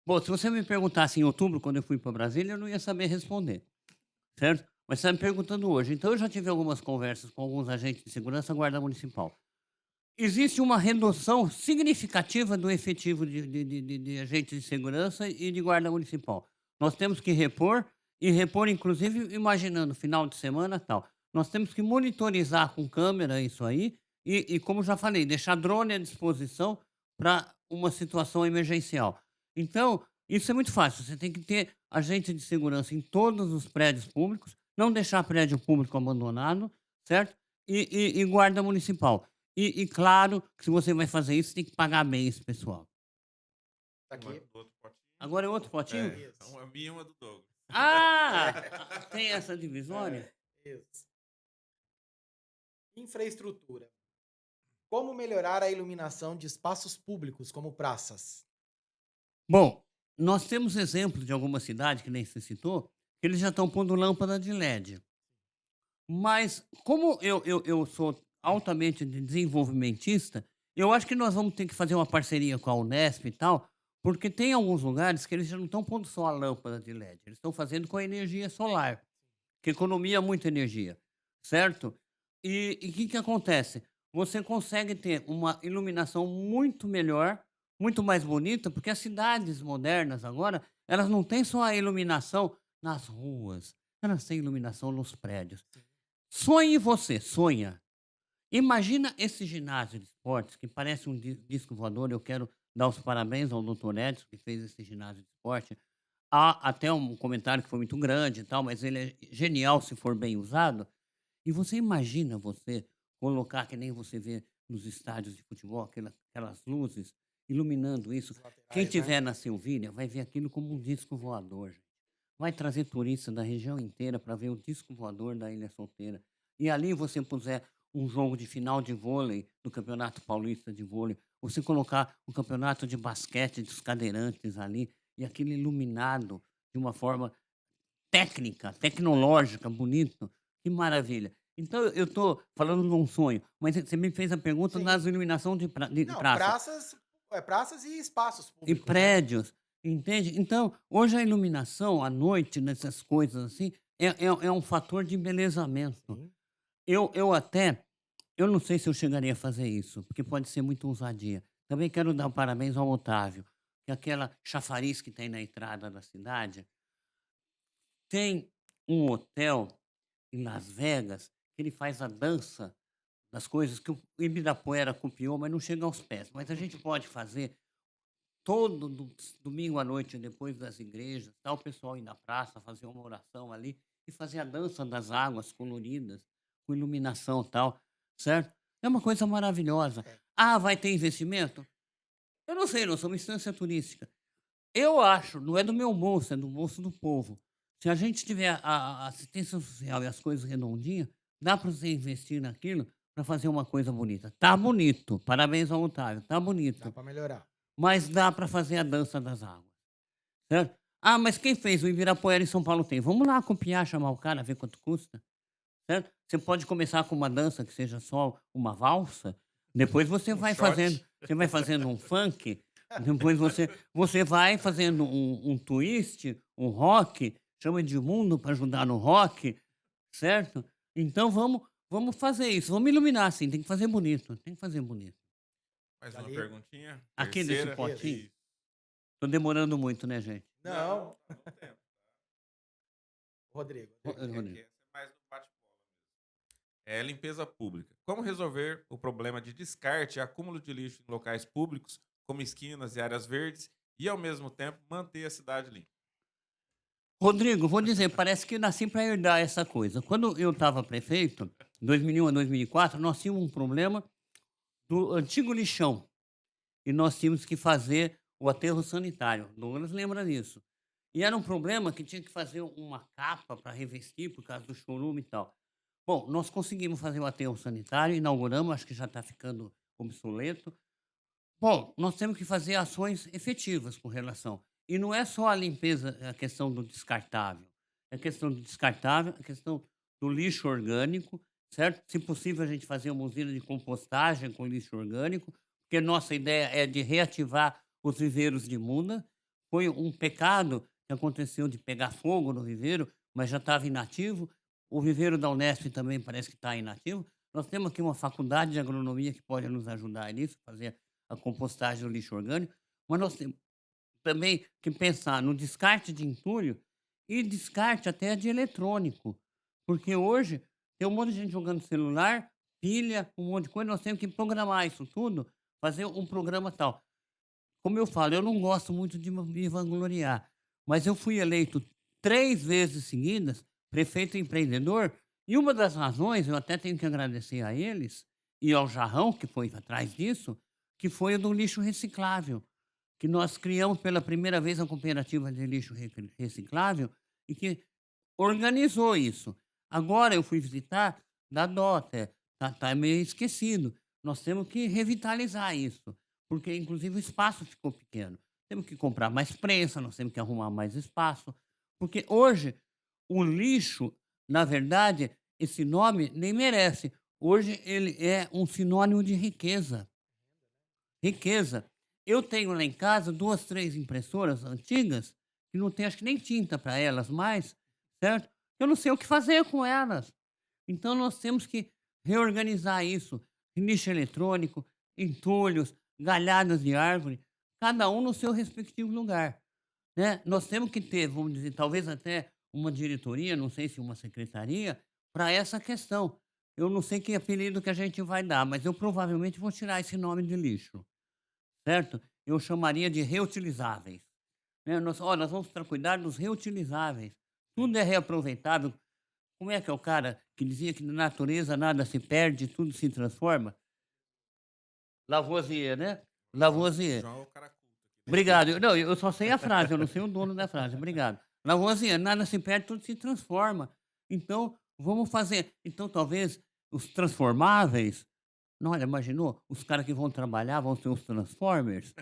Bom, se você me perguntasse em outubro, quando eu fui para Brasília, eu não ia saber responder, certo? Mas você está me perguntando hoje. Então eu já tive algumas conversas com alguns agentes de segurança, guarda municipal. Existe uma redução significativa do efetivo de agentes de segurança e de guarda municipal. Nós temos que repor, e repor inclusive imaginando final de semana, tal. Nós temos que monitorizar com câmera isso aí e como já falei, deixar drone à disposição para uma situação emergencial. Então, isso é muito fácil, você tem que ter agente de segurança em todos os prédios públicos, não deixar prédio público abandonado, certo? E guarda municipal. E claro que se você vai fazer isso, tem que pagar bem esse pessoal. Tá Uma aqui. do outro potinho. Agora é outro potinho? Uma minha e uma do Douglas. Ah! Tem essa divisória? Isso. Infraestrutura. Como melhorar a iluminação de espaços públicos, como praças? Bom, nós temos exemplos de alguma cidade, que nem você citou, que eles já estão pondo lâmpada de LED. Mas como eu sou altamente desenvolvimentista, eu acho que nós vamos ter que fazer uma parceria com a Unesp e tal, Porque tem alguns lugares que eles já não estão pondo só a lâmpada de LED, eles estão fazendo com a energia solar, que economia muita energia, certo? E o que que acontece? Você consegue ter uma iluminação muito melhor, muito mais bonita, porque as cidades modernas agora, elas não têm só a iluminação nas ruas, elas têm iluminação nos prédios. Sonhe você, sonha. Imagina esse ginásio de esportes que parece um disco voador. Eu quero dar os parabéns ao doutor Edson, que fez esse ginásio de esporte. Há até um comentário que foi muito grande e tal, mas ele é genial se for bem usado. E você imagina você colocar, que nem você vê nos estádios de futebol, aquelas luzes iluminando isso. Os Quem laterais, né? tiver na Silvíria vai ver aquilo como um disco voador, gente. Vai trazer turista da região inteira para ver o disco voador da Ilha Solteira. E ali você puser um jogo de final de vôlei, do Campeonato Paulista de Vôlei, você colocar o campeonato de basquete dos cadeirantes ali, e aquilo iluminado de uma forma técnica, tecnológica, bonito, que maravilha. Então eu estou falando de um sonho, mas você me fez a pergunta Sim. das iluminação de Não, praça. praças e espaços E públicos, né? prédios, entende? Então, hoje a iluminação à noite, nessas coisas assim, é um fator de embelezamento. Sim. Eu até, eu não sei se eu chegaria a fazer isso, porque pode ser muito ousadia. Também quero dar parabéns ao Otávio, que aquela chafariz que tem na entrada da cidade, tem um hotel em Las Vegas que ele faz a dança das coisas que o Ibirapuera copiou, mas não chega aos pés. Mas a gente pode fazer todo domingo à noite, depois das igrejas, tal, o pessoal ir na praça, fazer uma oração ali e fazer a dança das águas coloridas, com iluminação e tal, certo? É uma coisa maravilhosa. É. Ah, vai ter investimento? Eu não sei, não sou uma instância turística. Eu acho, não é do meu bolso, é do bolso do povo. Se a gente tiver a assistência social e as coisas redondinhas, dá para você investir naquilo para fazer uma coisa bonita. Tá bonito, parabéns ao Otávio, tá Dá bonito. para melhorar. Mas dá para fazer a dança das águas, certo? Ah, mas quem fez? O Ibirapuera em São Paulo tem. Vamos lá copiar, chamar o cara, ver quanto custa, certo? Você pode começar com uma dança que seja só uma valsa, depois você Um vai fazendo, shot. você vai fazendo um funk, depois você vai fazendo um twist, um rock, chama Edmundo para ajudar no rock, certo? Então vamos fazer isso, vamos iluminar assim, tem que fazer bonito, tem que fazer bonito. Mais uma Ali. perguntinha. Aqui nesse Terceira. potinho? Isso. Tô demorando muito, né, gente? Não, tá no tempo. Rodrigo. Ô, É que Rodrigo. essa é mais do bate-bola mesmo. É limpeza pública. Como resolver o problema de descarte e acúmulo de lixo em locais públicos, como esquinas e áreas verdes, e ao mesmo tempo manter a cidade limpa? Rodrigo, vou dizer, parece que nasci para herdar essa coisa. Quando eu estava prefeito, 2001 a 2004, nós tínhamos um problema do antigo lixão e nós tínhamos que fazer o aterro sanitário. Douglas lembra disso. E era um problema que tinha que fazer uma capa para revestir por causa do chorume e tal. Bom, nós conseguimos fazer o aterro sanitário, inauguramos, acho que já está ficando obsoleto. Bom, nós temos que fazer ações efetivas com relação. E não é só a limpeza, a questão do descartável. É a questão do descartável, a questão do lixo orgânico, certo? Se possível, a gente fazer uma usina de compostagem com lixo orgânico, porque nossa ideia é de reativar os viveiros de Muna. Foi um pecado que aconteceu de pegar fogo no viveiro, mas já estava inativo. O viveiro da Unesp também parece que está inativo. Nós temos aqui uma faculdade de agronomia que pode nos ajudar nisso, fazer a compostagem do lixo orgânico, mas nós temos também que pensar no descarte de entulho e descarte até de eletrônico, porque hoje tem um monte de gente jogando celular, pilha, um monte de coisa, nós temos que programar isso tudo, fazer um programa tal. Como eu falo, eu não gosto muito de me vangloriar, mas eu fui eleito 3 vezes seguidas prefeito empreendedor, e uma das razões, eu até tenho que agradecer a eles, e ao Jarrão, que foi atrás disso, que foi o do lixo reciclável, que nós criamos pela primeira vez a cooperativa de lixo reciclável e que organizou isso. Agora eu fui visitar, dá dó até, tá meio esquecido. Nós temos que revitalizar isso, porque inclusive o espaço ficou pequeno. Temos que comprar mais prensa, nós temos que arrumar mais espaço, porque hoje o lixo, na verdade, esse nome nem merece. Hoje ele é um sinônimo de riqueza. Riqueza. eu tenho lá em casa 2, 3 impressoras antigas, que não tem acho que nem tinta para elas mais, certo? Eu não sei o que fazer com elas. Então nós temos que reorganizar isso. Lixo eletrônico, entulhos, galhadas de árvore, cada um no seu respectivo lugar, né? Nós temos que ter, vamos dizer, talvez até uma diretoria, não sei se uma secretaria, para essa questão. Eu não sei que apelido que a gente vai dar, mas eu provavelmente vou tirar esse nome de lixo, certo? Eu chamaria de reutilizáveis, né? Nós vamos para cuidar dos reutilizáveis. Tudo é reaproveitável. Como é que é o cara que dizia que na natureza nada se perde, tudo se transforma? Lavoisier, né? Lavoisier. João é o cara culto aqui. Obrigado. Não, eu só sei a frase, eu não sei o dono da frase. Obrigado. Lavoisier, nada se perde, tudo se transforma. Então, vamos fazer. Então, talvez os transformáveis. Não, olha, imaginou? Os caras que vão trabalhar vão ser os Transformers.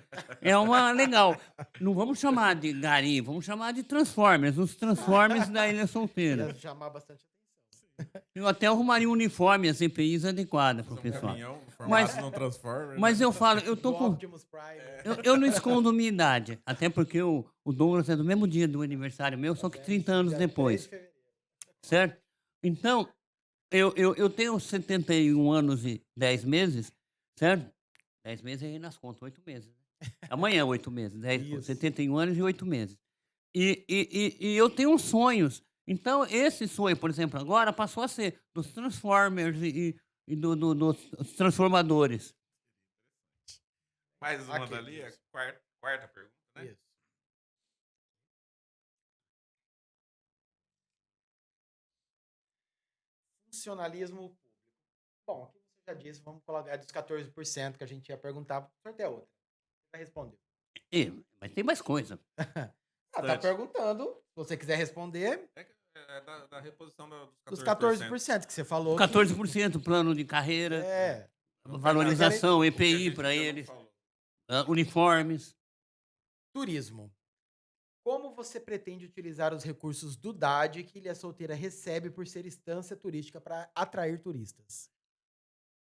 É uma legal. Não vamos chamar de gari, vamos chamar de Transformers. Os Transformers da Ilha Solteira. Ia chamar bastante atenção. Eu até arrumaria um uniforme, as EPIs adequada para o Um pessoal. caminhão formado Mas- num Transformer. Mas né? eu falo, eu tô Do com. Optimus Prime. Eu não escondo minha idade. Até porque o Douglas é do mesmo dia do aniversário meu, só que 30 anos Dia 3 depois. de fevereiro. Certo? Então, eu tenho 71 anos e 10 meses, certo? 10 meses aí nas contas, 8 meses. Né? Amanhã é 8 meses. Isso. 71 anos e 8 meses. E eu tenho sonhos. Então, esse sonho, por exemplo, agora passou a ser dos Transformers dos Transformadores. Mais uma Ok, dali, a isso. quarta pergunta, né? Isso. Funcionalismo público. Bom, aqui você já disse, vamos colocar dos 14% que a gente ia perguntar, vou sortear outra. Você vai responder. Mas tem mais coisa. Ah, tá Bastante. perguntando. Se você quiser responder, É da reposição dos 14%. 14% que você falou. 14% plano de carreira, É. valorização, O que a EPI gente para ainda não eles, falou. uniformes. Turismo. Como você pretende utilizar os recursos do DAD que Ilha Solteira recebe por ser instância turística para atrair turistas?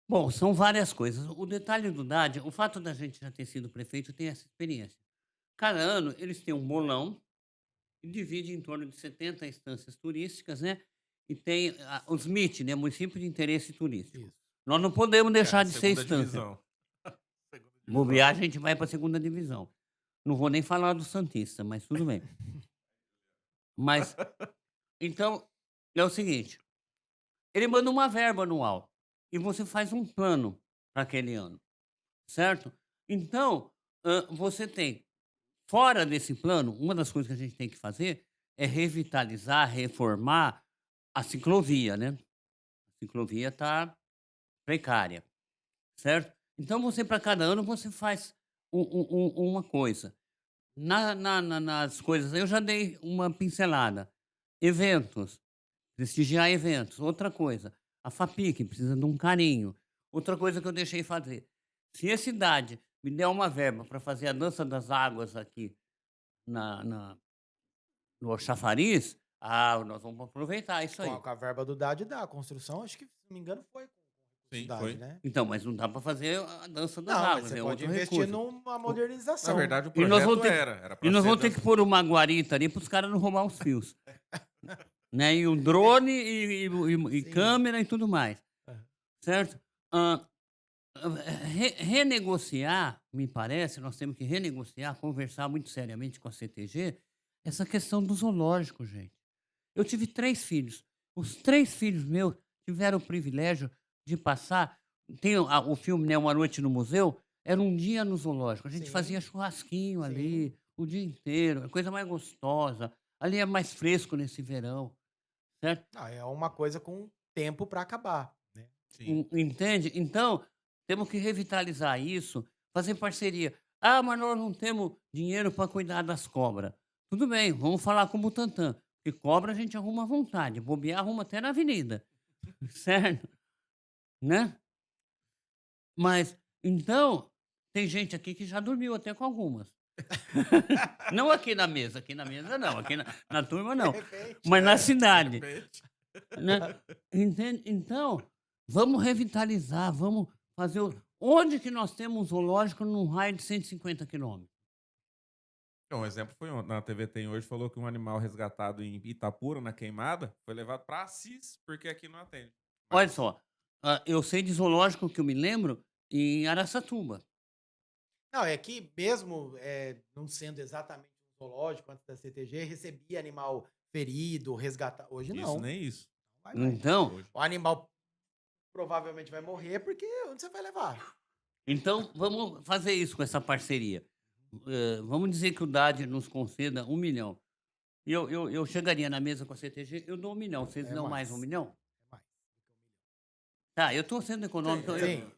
Bom, são várias coisas. O detalhe do DAD, o fato da gente já ter sido prefeito tem essa experiência. Cada ano eles têm um bolão e divide em torno de 70 instâncias turísticas, né? E tem os MIT, né? Município de Interesse Turístico. Isso. Nós não podemos deixar de ser Segunda instância. divisão. Segunda divisão. Bobear, a gente vai para a segunda divisão. Não vou nem falar do Santista, mas tudo bem. Mas, então, é o seguinte: ele manda uma verba anual e você faz um plano para aquele ano, certo? Então, você tem, fora desse plano, uma das coisas que a gente tem que fazer é revitalizar, reformar a ciclovia, né? A ciclovia está precária, certo? Então, você, para cada ano, você faz uma coisa. Nas coisas, eu já dei uma pincelada. Eventos, prestigiar eventos. Outra coisa, a FAPIC precisa de um carinho. Outra coisa que eu deixei fazer. Se a cidade me der uma verba para fazer a dança das águas aqui no chafariz, nós vamos aproveitar isso aí. Com a verba do DAD dá. A construção, acho que, se não me engano, foi com Sim, o DAD, foi. né? Então, mas não dá para fazer a dança das Não, mas águas, você é pode outro investir recurso. numa modernização. Na verdade, o E nós projeto vamos ter- era pra E nós ser vamos ter que dança- pôr uma guarita ali para os caras não roubar os fios. Né? E um drone e Sim. câmera e tudo mais. Aham. Certo? Renegociar, me parece, nós temos que renegociar, conversar muito seriamente com a CTG, essa questão do zoológico, gente. Eu tive 3 filhos. Os 3 filhos meus tiveram o privilégio de passar. Tem o filme, né, Uma Noite no Museu, era um dia no zoológico. A gente Sim. fazia churrasquinho Sim. ali o dia inteiro, a coisa mais gostosa. Ali é mais fresco nesse verão, certo? Não, é uma coisa com tempo para acabar. Né? Sim. Entende? Então, temos que revitalizar isso, fazer parceria. Mas nós não temos dinheiro para cuidar das cobras. Tudo bem, vamos falar com o Butantan. Porque cobra a gente arruma à vontade. Bobear arruma até na avenida. Certo? Né? Mas, então, tem gente aqui que já dormiu até com algumas. Não aqui na mesa não. Aqui na turma não. De repente, Mas na De cidade. repente. Né? Entende? Então, vamos revitalizar, vamos fazer Onde que nós temos um zoológico num raio de 150 quilômetros? Um exemplo foi na TV Tem hoje, falou que um animal resgatado em Itapura, na queimada, foi levado para Assis, porque aqui não atende. Olha Mas só, eu sei de zoológico que eu me lembro em Araçatuba. Não, é que mesmo não sendo exatamente um zoológico antes da CTG, recebia animal ferido, resgatado. Hoje isso não. nem isso. Vai. Então, Hoje. O animal provavelmente vai morrer porque onde você vai levar? então vamos fazer isso com essa parceria. Vamos dizer que o DAD nos conceda 1 milhão. E eu chegaria na mesa com a CTG, eu dou 1 milhão. Vocês É dão mais 1 mais. milhão? É mais. Tá, eu estou sendo econômico. Sim.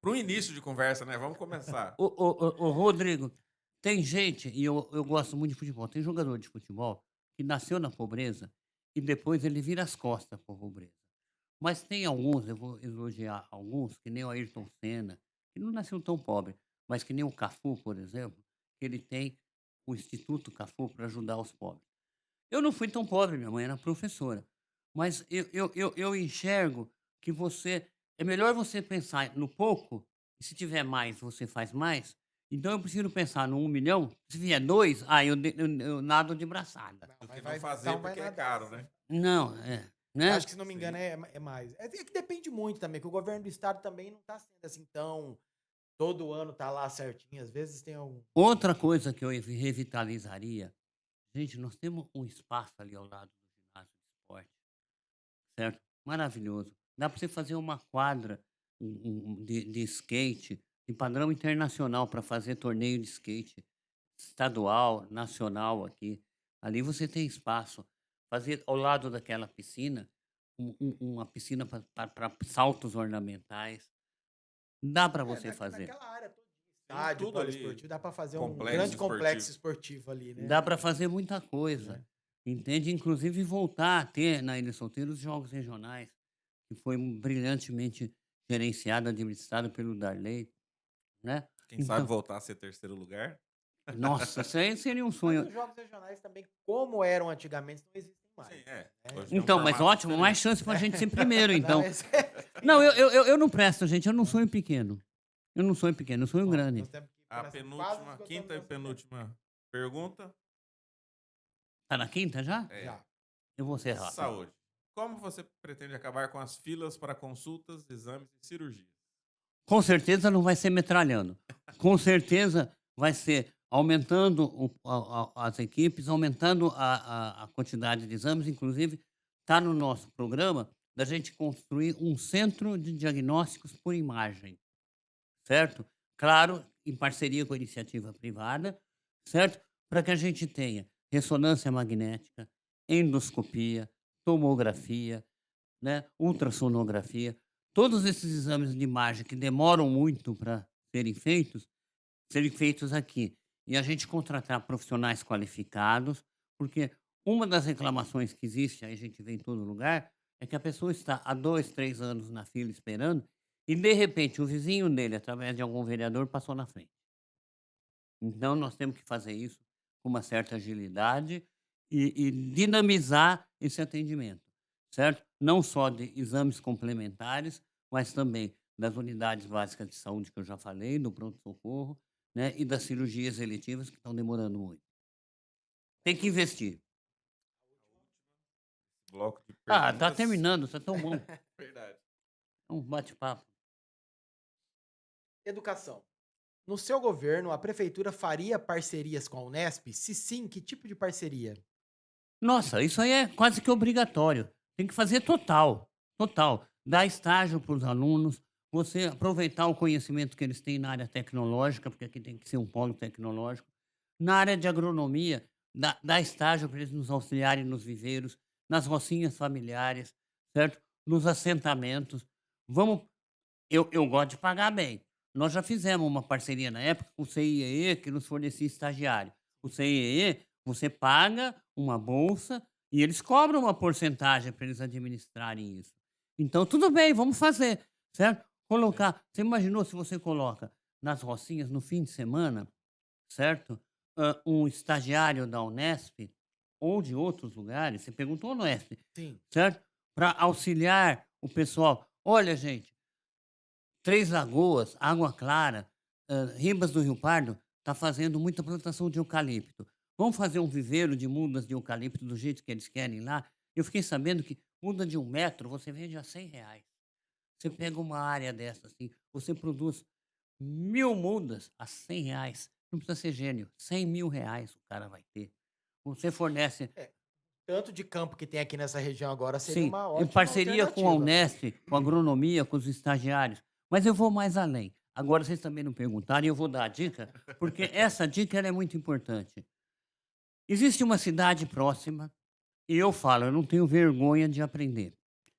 Para o início de conversa, né? Vamos começar. Ô, Rodrigo, tem gente, e eu gosto muito de futebol, tem jogador de futebol que nasceu na pobreza e depois ele vira as costas para a pobreza. Mas tem alguns, eu vou elogiar alguns, que nem o Ayrton Senna, que não nasceu tão pobre, mas que nem o Cafu, por exemplo, que ele tem o Instituto Cafu para ajudar os pobres. Eu não fui tão pobre, minha mãe era professora, mas eu enxergo que é melhor você pensar no pouco, e se tiver mais, você faz mais. Então eu prefiro pensar no 1 milhão, se vier dois, eu nado de braçada. Não, Do mas que não fazer então vai porque é nadar, caro, sim. né? Não, Eu né? acho que, se não me engano, é mais. É que depende muito também, que o governo do estado também não está sendo assim tão. Todo ano tá lá certinho. Às vezes tem algum. Outra coisa que eu revitalizaria, gente, nós temos um espaço ali ao lado do ginásio de esporte, certo? Maravilhoso. Dá para você fazer uma quadra de skate de padrão internacional para fazer torneio de skate estadual, nacional aqui. Ali você tem espaço. Fazer ao lado daquela piscina, uma piscina para saltos ornamentais. Dá para você fazer. Naquela área toda. Tem Estádio, tudo ali. poliesportivo, dá para fazer um Complexo grande complexo esportivo. esportivo ali, né? Dá para fazer muita coisa. É. Entende? Inclusive voltar a ter na Ilha Solteira os jogos regionais, que foi brilhantemente gerenciado, administrado pelo Darley, né? Quem sabe Então, voltar a ser terceiro lugar? nossa, isso aí seria um Mas sonho. os jogos regionais também, como eram antigamente, não existem mais. Sim, é. né? Hoje tem um Então, mas formato ótimo, mais diferente. chance pra gente ser primeiro, Não, então. esse- Não, eu não presto, gente, eu não sonho pequeno. Eu não sonho pequeno, eu sonho Ó, grande. nós temos que ir A por essa- quase penúltima, esgotando quinta e nosso tempo. penúltima pergunta Tá na quinta já? é Já. Eu vou ser rápido. saúde. Como você pretende acabar com as filas para consultas, exames e cirurgias? Com certeza não vai ser metralhando. Com certeza vai ser aumentando as equipes, aumentando a quantidade de exames. Inclusive, está no nosso programa da gente construir um centro de diagnósticos por imagem, certo? Claro, em parceria com a iniciativa privada, certo? Para que a gente tenha ressonância magnética, endoscopia, tomografia, né, ultrassonografia, todos esses exames de imagem que demoram muito para serem feitos aqui. E a gente contratar profissionais qualificados, porque uma das reclamações que existe, aí a gente vê em todo lugar, é que a pessoa está há 2, 3 anos na fila esperando e, de repente, o vizinho dele, através de algum vereador, passou na frente. Então, nós temos que fazer isso com uma certa agilidade e dinamizar esse atendimento, certo? Não só de exames complementares, mas também das unidades básicas de saúde que eu já falei, do pronto-socorro, né? E das cirurgias eletivas que estão demorando muito. Tem que investir. Bloco de Ah, tá perguntas. terminando, tá tão bom. Verdade. É um bate-papo. Educação. No seu governo, a prefeitura faria parcerias com a Unesp? Se sim, que tipo de parceria? Nossa, isso aí é quase que obrigatório. Tem que fazer total, total. Dar estágio para os alunos, você aproveitar o conhecimento que eles têm na área tecnológica, porque aqui tem que ser um polo tecnológico. Na área de agronomia, dar estágio para eles nos auxiliarem nos viveiros, nas rocinhas familiares, certo? Nos assentamentos. Vamos. Eu gosto de pagar bem. Nós já fizemos uma parceria na época com o CIEE, que nos fornecia estagiário. O CIEE, você paga uma bolsa e eles cobram uma porcentagem para eles administrarem isso. Então, tudo bem, vamos fazer, certo? Colocar. Você imaginou se você coloca nas rocinhas no fim de semana, certo? Um estagiário da Unesp ou de outros lugares, você perguntou a Unesp, Sim. certo? Para auxiliar o pessoal. Olha, gente, Três Lagoas, Água Clara, Ribas do Rio Pardo, está fazendo muita plantação de eucalipto. Vamos fazer um viveiro de mudas de eucalipto do jeito que eles querem lá? Eu fiquei sabendo que muda de 1 metro você vende a R$ 100. Você pega uma área dessa assim, você produz 1.000 mudas a R$ 100. Não precisa ser gênio, R$ 100.000 o cara vai ter. Você fornece. Tanto de campo que tem aqui nessa região agora seria Sim, uma em ótima parceria com a alternativa. Unesp, com a agronomia, com os estagiários. Mas eu vou mais além. Agora vocês também não perguntaram e eu vou dar a dica, porque essa dica ela é muito importante. Existe uma cidade próxima e eu falo, eu não tenho vergonha de aprender.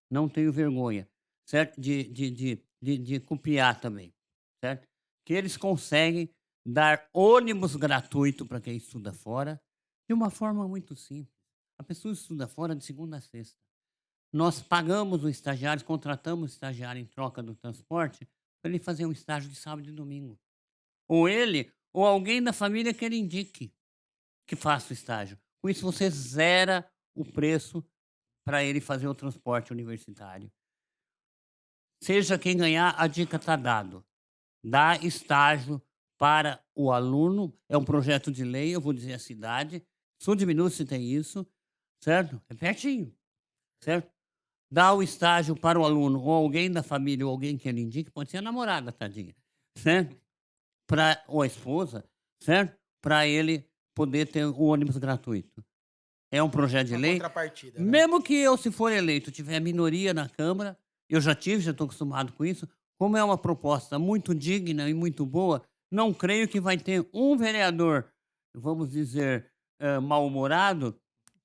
Não tenho vergonha, certo? De copiar também, certo? Que eles conseguem dar ônibus gratuito para quem estuda fora de uma forma muito simples. A pessoa estuda fora de segunda a sexta. Nós pagamos o estagiário, contratamos o estagiário em troca do transporte para ele fazer um estágio de sábado e domingo. Ou ele, ou alguém da família que ele indique que faça o estágio. Com isso, você zera o preço para ele fazer o transporte universitário. Seja quem ganhar, a dica está dado. Dá estágio para o aluno, é um projeto de lei, eu vou dizer a cidade. Sul de Minas tem isso, certo? É pertinho, certo? Dá o estágio para o aluno, ou alguém da família, ou alguém que ele indique, pode ser a namorada, tadinha, certo? Ou a esposa, certo? Para ele poder ter o ônibus gratuito. É um projeto de Uma lei. contrapartida, né? Mesmo que eu, se for eleito, tiver minoria na Câmara, eu já tive, já estou acostumado com isso, como é uma proposta muito digna e muito boa, não creio que vai ter um vereador, vamos dizer, mal-humorado,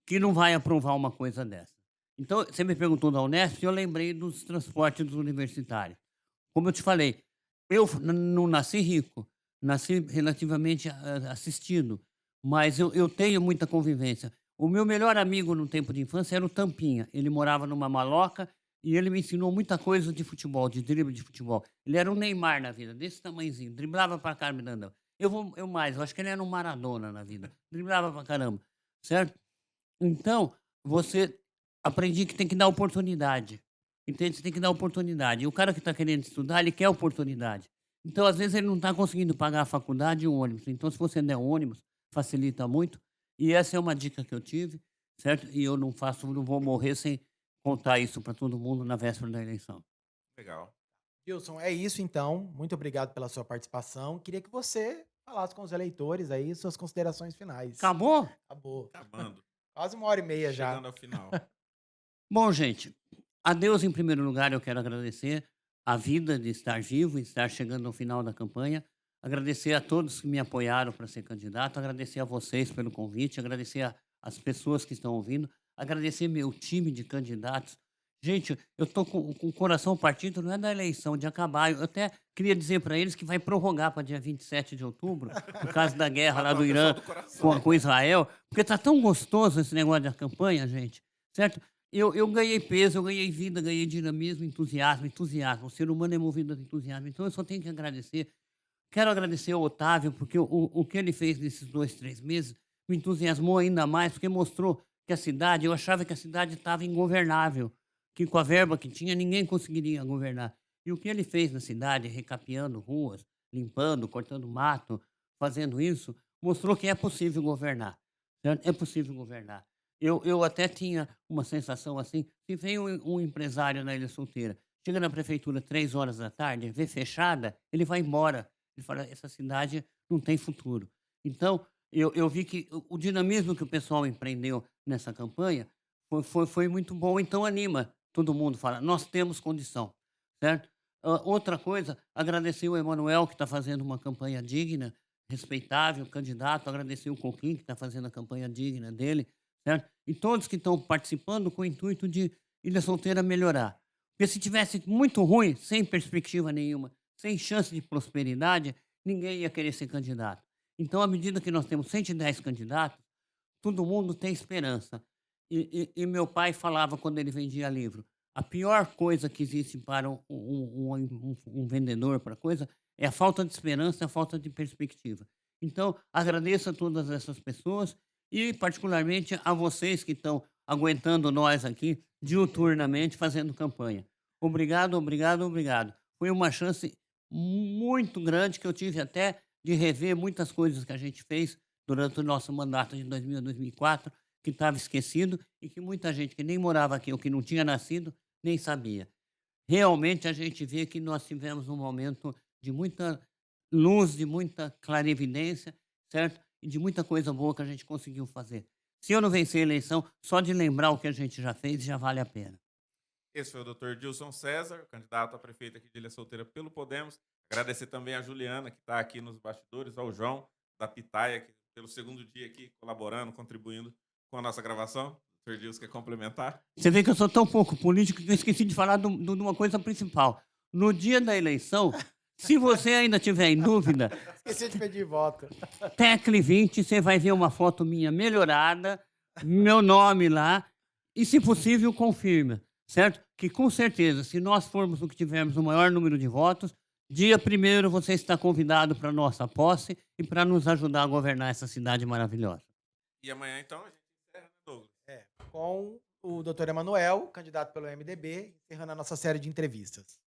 que não vai aprovar uma coisa dessa. Então, você me perguntou da Unesp, eu lembrei dos transportes dos universitários. Como eu te falei, eu não nasci rico, nasci relativamente assistido, mas eu tenho muita convivência. O meu melhor amigo no tempo de infância era o Tampinha. Ele morava numa maloca e ele me ensinou muita coisa de futebol, de drible de futebol. Ele era um Neymar na vida, desse tamanhozinho, driblava pra caramba. Eu acho que ele era um Maradona na vida, driblava pra caramba, certo? Então, você aprendi que tem que dar oportunidade. Entende? Você tem que dar oportunidade. E o cara que está querendo estudar, ele quer oportunidade. Então, às vezes, ele não está conseguindo pagar a faculdade e o ônibus. Então, se você der ônibus, facilita muito. E essa é uma dica que eu tive, certo? E eu não vou morrer sem contar isso para todo mundo na véspera da eleição. Legal. Wilson, é isso então. Muito obrigado pela sua participação. Queria que você falasse com os eleitores aí suas considerações finais. Acabou? Acabou. Acabando. Quase 1h30 já. Chegando ao final. Bom, gente, a Deus, em primeiro lugar, eu quero agradecer a vida de estar vivo e estar chegando ao final da campanha. Agradecer a todos que me apoiaram para ser candidato, agradecer a vocês pelo convite, agradecer às pessoas que estão ouvindo, agradecer meu time de candidatos. Gente, eu estou com o coração partido, não é da eleição, de acabar. Eu até queria dizer para eles que vai prorrogar para dia 27 de outubro, por causa da guerra lá do Irã com Israel, porque está tão gostoso esse negócio da campanha, gente, certo? Eu ganhei peso, eu ganhei vida, ganhei dinamismo, entusiasmo. O ser humano é movido a entusiasmo. Então, eu só tenho que agradecer. Quero agradecer ao Otávio, porque o que ele fez nesses 2, 3 meses me entusiasmou ainda mais, porque mostrou que eu achava que a cidade estava ingovernável, que com a verba que tinha, ninguém conseguiria governar. E o que ele fez na cidade, recapeando ruas, limpando, cortando mato, fazendo isso, mostrou que é possível governar. Certo? É possível governar. Eu até tinha uma sensação assim, se vem um empresário na Ilha Solteira, chega na prefeitura 3 horas da tarde, vê fechada, ele vai embora. Ele fala, essa cidade não tem futuro. Então, eu vi que o dinamismo que o pessoal empreendeu nessa campanha foi muito bom. Então, anima todo mundo, fala, nós temos condição, certo? Outra coisa, agradecer o Emanuel, que está fazendo uma campanha digna, respeitável, candidato, agradecer o Coquim, que está fazendo a campanha digna dele, certo? E todos que estão participando com o intuito de Ilha Solteira melhorar. Porque se tivesse muito ruim, sem perspectiva nenhuma, sem chance de prosperidade, ninguém ia querer ser candidato. Então, à medida que nós temos 110 candidatos, todo mundo tem esperança. E meu pai falava quando ele vendia livro, a pior coisa que existe para um vendedor para coisa é a falta de esperança, a falta de perspectiva. Então, agradeço a todas essas pessoas e, particularmente, a vocês que estão aguentando nós aqui diuturnamente fazendo campanha. Obrigado, obrigado, obrigado. foi uma chance muito grande que eu tive até de rever muitas coisas que a gente fez durante o nosso mandato de 2000 a 2004, que estava esquecido e que muita gente que nem morava aqui ou que não tinha nascido nem sabia. Realmente a gente vê que nós tivemos um momento de muita luz, de muita clarividência, certo? E de muita coisa boa que a gente conseguiu fazer. Se eu não vencer a eleição, só de lembrar o que a gente já fez já vale a pena. Esse foi o Dr. Dilson César, candidato a prefeito aqui de Ilha Solteira pelo Podemos. Agradecer também a Juliana, que está aqui nos bastidores, ao João, da Pitaia, que pelo segundo dia aqui colaborando, contribuindo com a nossa gravação. O Dr. Dilson quer complementar? Você vê que eu sou tão pouco político que eu esqueci de falar de uma coisa principal. No dia da eleição, se você ainda tiver em dúvida, Esqueci de pedir voto. tecle 20, você vai ver uma foto minha melhorada, meu nome lá, e se possível, confirma, certo? Que com certeza, se nós formos o que tivermos o maior número de votos, dia 1º você está convidado para a nossa posse e para nos ajudar a governar essa cidade maravilhosa. E amanhã, então, a gente encerra, né, Douglas? Com o Dr. Emanuel, candidato pelo MDB, encerrando a nossa série de entrevistas.